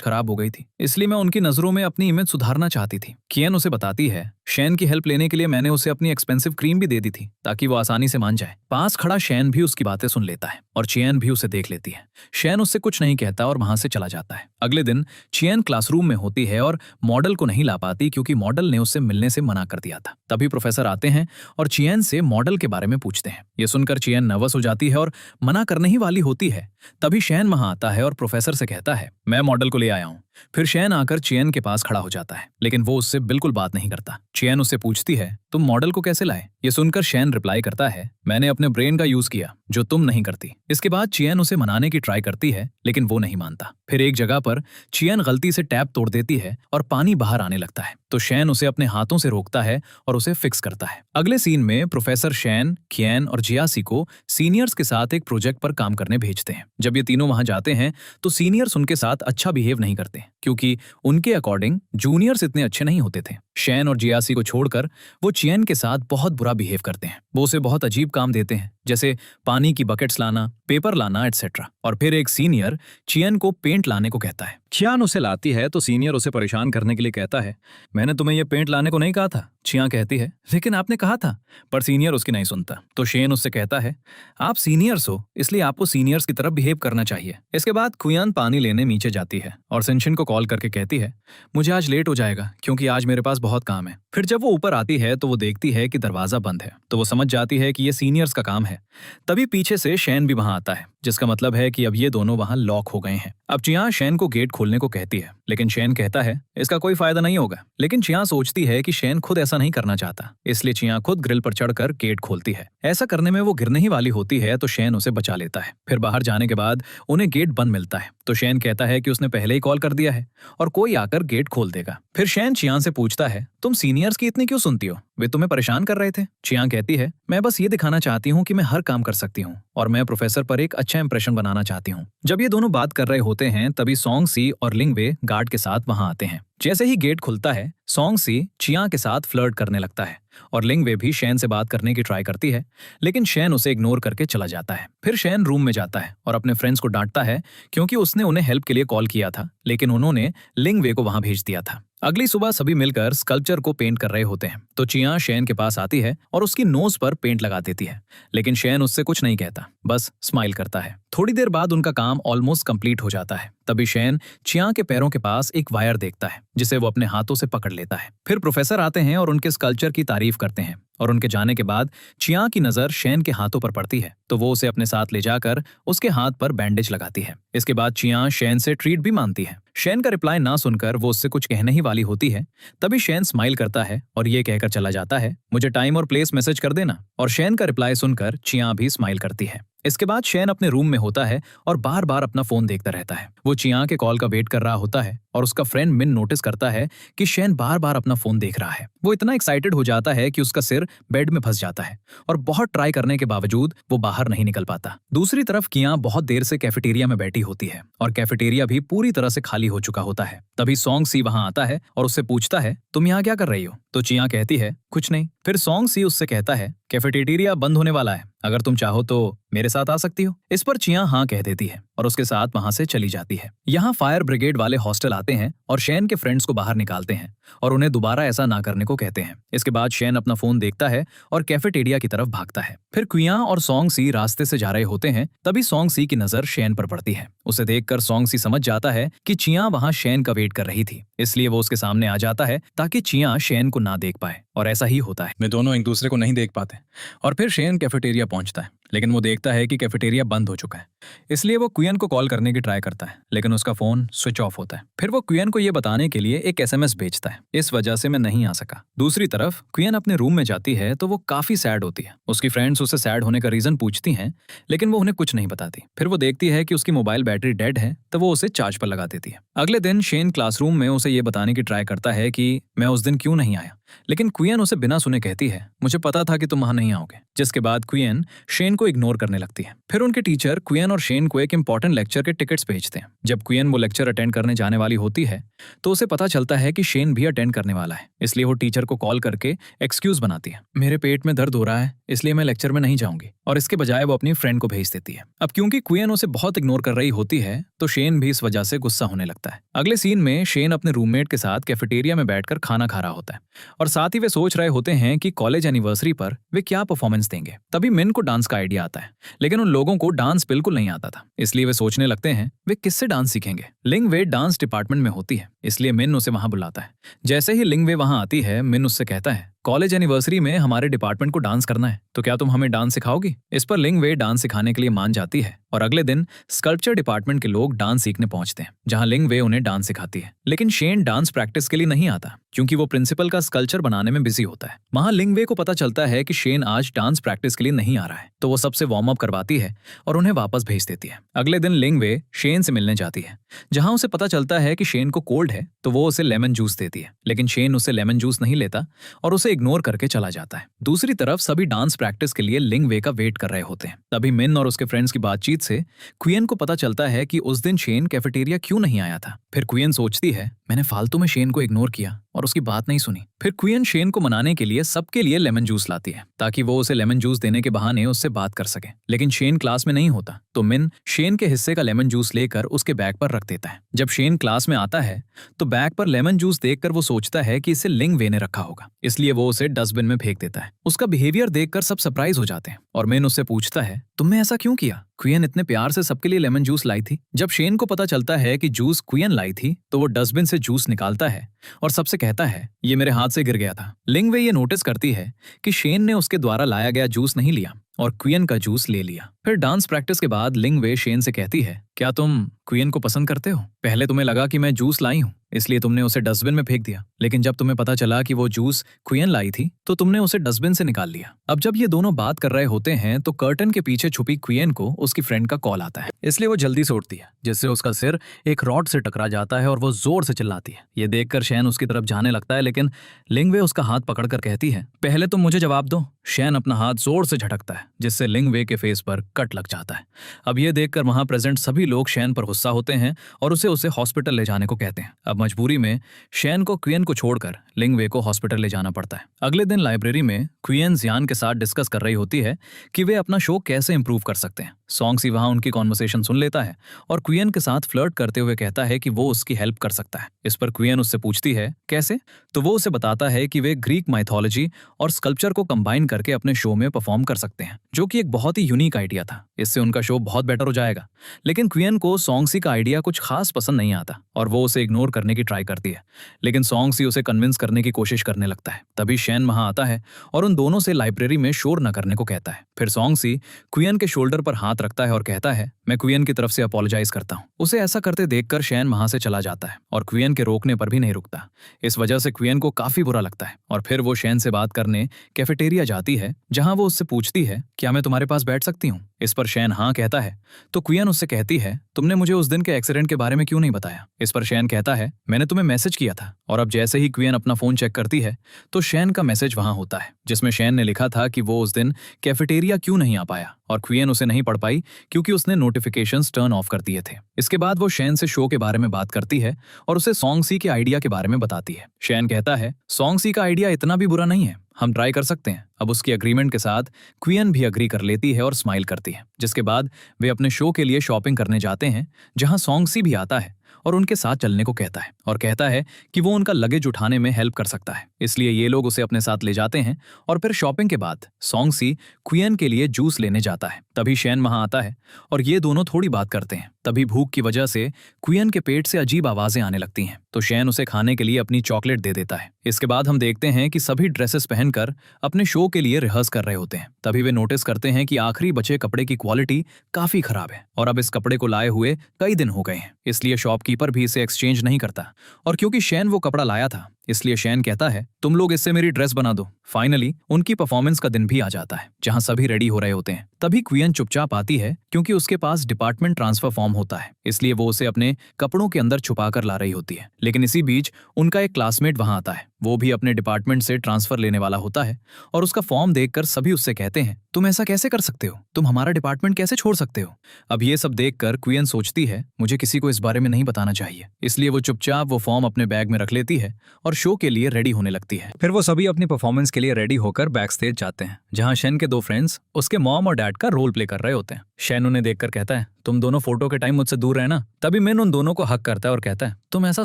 Speaker 1: खराब हो गई थी, इसलिए मैं उनकी नजरों में अपनी इमेज सुधारना चाहती थी। कियन उसे बताती है, शैन की हेल्प लेने के लिए मैंने उसे अपनी एक्सपेंसिव क्रीम भी दे दी थी ताकि वो आसानी से मान जाए। पास खड़ा शैन भी उसकी बातें सुन लेता है और चियन भी उसे देख लेती है। शैन उससे कुछ नहीं कहता और वहां से चला जाता है। अगले दिन चियन क्लासरूम में होती है और मॉडल को नहीं ला पाती क्योंकि मॉडल ने उससे मिलने से मना कर दिया था। तभी प्रोफेसर आते हैं और चियन से मॉडल के बारे में पूछते हैं। ये सुनकर चियन नर्वस हो जाती है और मना करने ही वाली होती है। तभी शैन वहां आता है और प्रोफेसर से कहता है, मैं मॉडल को ले आया हूँ। फिर शैन आकर चियन के पास खड़ा हो जाता है, लेकिन वो उससे बिल्कुल बात नहीं करता। चियन उससे पूछती है, तुम मॉडल को कैसे लाए? ये सुनकर शैन रिप्लाई करता है, मैंने अपने ब्रेन का यूज किया जो तुम नहीं करती। इसके बाद चियन उसे मनाने की ट्राई करती है, लेकिन वो नहीं मानता। फिर एक जगह पर चियन गलती से टैप तोड़ देती है और पानी बाहर आने लगता है, तो शैन उसे अपने हाथों से रोकता है और उसे फिक्स करता है। अगले सीन में प्रोफेसर शैन, कियन और जियासी को सीनियर्स के साथ एक प्रोजेक्ट पर काम करने भेजते हैं। जब ये तीनों वहां जाते हैं तो सीनियर्स उनके साथ अच्छा बिहेव नहीं करते क्योंकि उनके अकॉर्डिंग जूनियर्स इतने अच्छे नहीं होते थे। शैन और जियासी को छोड़कर वो चियन के साथ बहुत बुरा बिहेव करते हैं। वो उसे बहुत अजीब काम देते हैं, जैसे पानी की बकेट्स लाना, पेपर लाना एटसेट्रा। और फिर एक सीनियर चियन को पेंट लाने को कहता है। चियान उसे लाती है तो सीनियर उसे परेशान करने के लिए कहता है, मैंने तुम्हें ये पेंट लाने को नहीं कहा था। चियां कहती है, लेकिन आपने कहा था। पर सीनियर उसकी नहीं सुनता। तो शेन उससे कहता है, आप सीनियर्स हो इसलिए आपको सीनियर्स की तरफ बिहेव करना चाहिए। इसके बाद कुयान पानी लेने नीचे जाती है और सिनशिन को कॉल करके कहती है, मुझे आज लेट हो जाएगा क्योंकि आज मेरे पास बहुत काम है। फिर जब वो ऊपर आती है तो वो देखती है कि दरवाजा बंद है, तो वो समझ जाती है कि ये सीनियर्स का काम है। तभी पीछे से शैन भी वहां आता है, जिसका मतलब है कि अब ये दोनों वहां लॉक हो गए हैं। अब चियां शैन को गेट खोलने को कहती है, लेकिन शैन कहता है इसका कोई फायदा नहीं होगा। लेकिन चियां सोचती है कि शैन खुद ऐसा नहीं करना चाहता, इसलिए चियां खुद ग्रिल पर चढ़कर गेट खोलती है। ऐसा करने में वो गिरने ही वाली होती है तो शैन उसे बचा लेता है। फिर बाहर जाने के बाद उन्हें गेट बंद मिलता है, तो शैन कहता है कि उसने पहले ही कॉल कर दिया है और कोई आकर गेट खोल देगा। फिर शैन चियां से पूछता है, तुम सीनियर्स की इतनी क्यों सुनती हो? वे तुम्हें परेशान कर रहे थे। चियां कहती है, मैं बस ये दिखाना चाहती हूँ कि मैं हर काम कर सकती हूँ और मैं प्रोफेसर पर एक अच्छा इंप्रेशन बनाना चाहती हूँ। जब ये दोनों बात कर रहे होते हैं तभी सॉन्ग सी और लिंगवे गार्ड के साथ वहां आते हैं। जैसे ही गेट खुलता है, सॉन्ग सी चियां के साथ फ्लर्ट करने लगता है और लिंगवे भी शैन से बात करने की ट्राई करती है, लेकिन शैन उसे इग्नोर करके चला जाता है। फिर शैन रूम में जाता है और अपने फ्रेंड्स को डांटता है क्योंकि उसने उन्हें हेल्प के लिए कॉल किया था, लेकिन उन्होंने लिंगवे को वहां भेज दिया था। अगली सुबह सभी मिलकर स्कल्पचर को पेंट कर रहे होते हैं, तो चियां शैन के पास आती है और उसकी नोज पर पेंट लगा देती है, लेकिन शैन उससे कुछ नहीं कहता, बस स्माइल करता है। थोड़ी देर बाद उनका काम ऑलमोस्ट कंप्लीट हो जाता है। तभी शैन चियां के पैरों के पास एक वायर देखता है, जिसे वो अपने हाथों से पकड़ लेता है। फिर प्रोफेसर आते हैं और उनके स्कल्पचर की तारीफ करते हैं और उनके जाने के बाद चियां की नजर शैन के हाथों पर पड़ती है, तो वो उसे अपने साथ ले जाकर उसके हाथ पर बैंडेज लगाती है। इसके बाद चियां शैन से ट्रीट भी मांगती है। शैन का रिप्लाई ना सुनकर वो उससे कुछ कहने ही वाली होती है, तभी शैन स्माइल करता है और ये कहकर चला जाता है, मुझे टाइम और प्लेस मैसेज कर देना। और शैन का रिप्लाई सुनकर चियां भी स्माइल करती है। इसके बाद शैन अपने रूम में होता है और बार बार अपना फोन देखता रहता है। वो चियां के कॉल का वेट कर रहा होता है और उसका फ्रेंड मिन नोटिस करता है कि शैन बार बार अपना फोन देख रहा है। वो इतना एक्साइटेड हो जाता है कि उसका सिर बेड में फंस जाता है और बहुत ट्राई करने के बावजूद वो बाहर नहीं निकल पाता। दूसरी तरफ कियां बहुत देर से कैफेटेरिया में बैठी होती है और कैफेटेरिया भी पूरी तरह से खाली हो चुका होता है। तभी सॉन्ग सी वहां आता है और उससे पूछता है, तुम यहाँ क्या कर रही हो? तो चियां कहती है, कुछ नहीं। फिर सॉन्ग सी उससे कहता है, कैफेटेरिया बंद होने वाला है, अगर तुम चाहो तो मेरे साथ आ सकती हो। इस पर चियां हाँ कह देती है और उसके साथ वहां से चली जाती है। यहाँ फायर ब्रिगेड वाले हॉस्टल आते हैं और शैन के फ्रेंड्स को बाहर निकालते हैं और उन्हें दोबारा ऐसा ना करने को कहते हैं। इसके बाद शैन अपना फोन देखता है और कैफेटेरिया की तरफ भागता है। फिर क्वियां और सॉन्ग सी रास्ते से जा रहे होते हैं, तभी सॉन्ग सी की नजर शैन पर पड़ती है। उसे देखकर सॉन्ग सी समझ जाता है कि चियां वहां शैन का वेट कर रही थी, इसलिए वो उसके सामने आ जाता है ताकि चियां शैन को ना देख पाए। और ऐसा ही होता है, वे दोनों एक दूसरे को नहीं देख पाते और फिर शैन कैफेटेरिया पहुंचता है, लेकिन वो देखता है कि कैफेटेरिया बंद हो चुका है, इसलिए वो क्वियन को कॉल करने की ट्राई करता है, लेकिन उसका फोन स्विच ऑफ होता है। फिर वो क्वियन को ये बताने के लिए एक एसएमएस भेजता है, इस वजह से मैं नहीं आ सका। दूसरी तरफ क्वियन अपने रूम में जाती है तो वो काफी सैड होती है। उसकी फ्रेंड्स उसे सैड होने का रीजन पूछती हैं, लेकिन वो उन्हें कुछ नहीं बताती। फिर वो देखती है कि उसकी मोबाइल बैटरी डेड है, तो वो उसे चार्ज पर लगा देती है। अगले दिन शेन क्लासरूम में उसे ये बताने की ट्राई करता है कि मैं उस दिन क्यों नहीं आया, लेकिन क्वियन उसे बिना सुने कहती है, मुझे पता था कि तुम वहां नहीं आओगे। जिसके बाद क्वियन शेन को इग्नोर करने लगती है। फिर उनके टीचर क्वियन और शेन को एक इंपॉर्टेंट लेक्चर के टिकट्स भेजते हैं। जब क्वियन वो लेक्चर अटेंड करने जाने वाली होती है तो उसे पता चलता है कि शेन भी अटेंड करने वाला है, इसलिए वो टीचर को कॉल करके एक्सक्यूज बनाती है। मेरे पेट में दर्द हो रहा है, इसलिए मैं लेक्चर में नहीं जाऊंगी, और इसके बजाय वो अपनी फ्रेंड को भेज देती है। अब क्योंकि क्वियन उसे बहुत इग्नोर कर रही होती है तो शेन भी इस वजह से गुस्सा होने लगता है। अगले सीन में शेन अपने रूममेट के साथ कैफेटेरिया में बैठकर खाना खा रहा होता है और साथ ही वे सोच रहे होते हैं कि कॉलेज एनिवर्सरी पर वे क्या परफॉर्मेंस देंगे। तभी मिन को डांस का आइडिया आता है, लेकिन उन लोगों को डांस बिल्कुल नहीं आता था, इसलिए वे सोचने लगते हैं वे किससे डांस सीखेंगे। लिंग वे डांस डिपार्टमेंट में होती है, इसलिए मिन उसे वहां बुलाता है। जैसे ही लिंग वे वहां आती है, मिन उससे कहता है, कॉलेज एनिवर्सरी में हमारे डिपार्टमेंट को डांस करना है, तो क्या तुम हमें डांस सिखाओगी? इस पर लिंग वे डांस सिखाने के लिए मान जाती है और अगले दिन स्कल्पचर डिपार्टमेंट के लोग डांस सीखने पहुंचते हैं, जहां लिंग वे उन्हें डांस सिखाती है। लेकिन शेन डांस प्रैक्टिस के लिए नहीं आता क्योंकि वो प्रिंसिपल का स्कल्पचर बनाने में बिजी होता है। वहां लिंग वे को पता चलता है कि शेन आज डांस प्रैक्टिस के लिए नहीं आ रहा है, तो वो सबसे वार्म अप करवाती है और उन्हें वापस भेज देती है। अगले दिन लिंग वे शेन से मिलने जाती है, जहां उसे पता चलता है कि शेन को कोल्ड है, तो वो उसे लेमन जूस देती है, लेकिन शेन उसे लेमन जूस नहीं लेता और उसे इग्नोर करके चला जाता है। दूसरी तरफ सभी डांस प्रैक्टिस के लिए लिंग वे का वेट कर रहे होते हैं। तभी मिन और उसके फ्रेंड्स की बातचीत से क्वियन को पता चलता है कि उस दिन शेन कैफेटेरिया क्यों नहीं आया था। फिर क्वियन सोचती है, मैंने फालतू में शेन को इग्नोर किया और उसकी बात नहीं सुनी। फिर क्वियन शेन को मनाने के लिए सबके लिए लेमन जूस लाती है ताकि वो उसे लेमन जूस देने के बहाने उससे बात कर सके। लेकिन शेन क्लास में नहीं होता, तो मिन शेन के हिस्से का लेमन जूस लेकर उसके बैग पर रख देता है। जब शेन क्लास में आता है तो बैग पर लेमन जूस देखकर वो सोचता है कि इसे लिंग वे ने रखा होगा, इसलिए वो उसे डस्टबिन में फेंक देता है। उसका बिहेवियर देखकर सब सरप्राइज हो जाते हैं और मिन उससे पूछता है, तुमने ऐसा क्यों किया? क्वियन इतने प्यार से सबके लिए लेमन जूस लाई थी। जब शेन को पता चलता है कि जूस क्वियन लाई थी तो वो डस्टबिन से जूस निकालता है और सबसे कहता है, ये मेरे हाथ से गिर गया था। लिंग वे ये नोटिस करती है कि शेन ने उसके द्वारा लाया गया जूस नहीं लिया और क्वियन का जूस ले लिया। फिर डांस प्रैक्टिस के बाद लिंग वे शेन से कहती है, क्या तुम क्वियन को पसंद करते हो? पहले तुम्हें लगा कि मैं जूस लाई हूँ, इसलिए तुमने उसे डस्टबिन में फेंक दिया, लेकिन जब तुम्हें पता चला कि वो जूस क्वियन लाई थी तो तुमने उसे डस्टबिन से निकाल लिया। अब जब ये दोनों बात कर रहे होते हैं तो कर्टन के पीछे छुपी क्वियन को उसकी फ्रेंड का कॉल आता है, इसलिए वो जल्दी से उठती है, जिससे उसका सिर एक रॉड से टकरा जाता है और वो जोर से चिल्लाती है। ये देखकर शैन उसकी तरफ जाने लगता है, लेकिन लिंग वे उसका हाथ पकड़कर कहती है, पहले तुम मुझे जवाब दो। शैन अपना हाथ जोर से झटकता है, जिससे लिंग वे के फेस पर कट लग जाता है। अब ये देखकर वहां प्रेजेंट सभी लोग शैन पर गुस्सा होते हैं और उसे हॉस्पिटल ले जाने को कहते हैं। अब मजबूरी में शैन को क्वियन को छोड़कर लिंग वे को हॉस्पिटल ले जाना पड़ता है। अगले दिन लाइब्रेरी में क्वियन जियान के साथ डिस्कस कर रही होती है कि वे अपना शो कैसे इंप्रूव कर सकते हैं। सॉन्गसी वहां उनकी कॉन्वर्सेशन सुन लेता है और क्वियन के साथ फ्लर्ट करते हुए कहता है कि वो उसकी हेल्प कर सकता है। इस पर क्वियन उससे पूछती है, कैसे? तो वो उसे बताता है कि वे ग्रीक माइथोलॉजी और स्कल्पचर को कंबाइन करके अपने शो में परफॉर्म कर सकते हैं, जो कि एक बहुत ही यूनिक आइडिया था। इससे उनका शो बहुत बेटर हो जाएगा। लेकिन क्वियन को सॉन्गसी का आइडिया कुछ खास पसंद नहीं आता और वो उसे इग्नोर करने की ट्राई करती है, लेकिन सॉन्गसी उसे कन्विंस करने की कोशिश करने लगता है। तभी शैन वहां आता है और उन दोनों से लाइब्रेरी में शोर न करने को कहता है। फिर सॉन्गसी क्वियन के शोल्डर पर हाथ रखता है और कहता है, मैं क्वियन की तरफ से अपोलोजाइज करता हूँ। उसे ऐसा करते देखकर शैन वहां से चला जाता है और क्वियन के रोकने पर भी नहीं रुकता। इस वजह से क्वियन को काफी बुरा लगता है और फिर वो शैन से बात करने कैफेटेरिया जाती है, जहां वो उससे पूछती है, क्या मैं तुम्हारे पास बैठ सकती हूँ? इस पर शैन हाँ कहता है, तो क्वियन उससे कहती है, तुमने मुझे उस दिन के एक्सीडेंट के बारे में क्यों नहीं बताया? इस पर शैन कहता है, मैंने तुम्हें मैसेज किया था। और अब जैसे ही क्वियन अपना फोन चेक करती है तो शैन का मैसेज वहां होता है, जिसमें शैन ने लिखा था कि वो उस दिन कैफेटेरिया क्यों नहीं आ पाया और क्वियन उसे नहीं पढ़ पाई क्योंकि उसने नोटिफिकेशंस टर्न ऑफ कर दिए थे। इसके बाद वो शैन से शो के बारे में बात करती है और उसे सॉन्गसी के आइडिया के बारे में बताती है। शैन कहता है, सॉन्गसी का आइडिया इतना भी बुरा नहीं है, हम ट्राई कर सकते हैं। अब उसकी अग्रीमेंट के साथ क्वियन भी अग्री कर लेती है और स्माइल करती है, जिसके बाद वे अपने शो के लिए शॉपिंग करने जाते हैं, जहां सॉन्गसी भी आता है और उनके साथ चलने को कहता है और कहता है कि वो उनका लगेज उठाने में हेल्प कर सकता है। इसलिए ये लोग उसे अपने साथ ले जाते हैं और फिर शॉपिंग के बाद सॉन्गसी क्वियन के लिए जूस लेने जाता है। तभी शैन वहां आता है और ये दोनों थोड़ी बात करते हैं। तभी भूख की वजह से क्वियन के पेट से अजीब आवाजें आने लगती हैं, तो शैन उसे खाने के लिए अपनी चॉकलेट दे देता है। इसके बाद हम देखते हैं कि सभी ड्रेसेस पहनकर अपने शो के लिए रिहर्स कर रहे होते हैं। तभी वे नोटिस करते हैं कि आखिरी बचे कपड़े की क्वालिटी काफी खराब है और अब इस कपड़े को लाए हुए कई दिन हो गए हैं, इसलिए शॉपकीपर भी इसे एक्सचेंज नहीं करता। और क्योंकि शैन वो कपड़ा लाया था, इसलिए शैन कहता है तुम लोग इससे मेरी ड्रेस बना दो। फाइनली उनकी परफॉर्मेंस का दिन भी आ जाता है जहां सभी रेडी हो रहे होते हैं। तभी क्वियन चुपचाप आती है क्योंकि उसके पास डिपार्टमेंट ट्रांसफर फॉर्म होता है, इसलिए वो उसे अपने कपड़ों के अंदर छुपा कर ला रही होती है। लेकिन इसी बीच उनका एक क्लासमेट वहां आता है, वो भी अपने डिपार्टमेंट से ट्रांसफर लेने वाला होता है और उसका फॉर्म देखकर सभी उससे कहते हैं तुम ऐसा कैसे कर सकते हो, तुम हमारा डिपार्टमेंट कैसे छोड़ सकते हो। अब ये सब देखकर क्वियन सोचती है मुझे किसी को इस बारे में नहीं बताना चाहिए, इसलिए वो चुपचाप वो फॉर्म अपने बैग में रख लेती है और शो के लिए रेडी होने लगती है। फिर वो सभी अपनी परफॉर्मेंस के लिए रेडी होकर बैक स्टेज जाते हैं जहां शैन के दो फ्रेंड्स उसके मॉम और डैड का रोल प्ले कर रहे होते हैं। शैन उन्हें देखकर कहता है तुम दोनों फोटो के टाइम मुझसे दूर रहना। तभी मिन उन दोनों को हक करता है और कहता है तुम ऐसा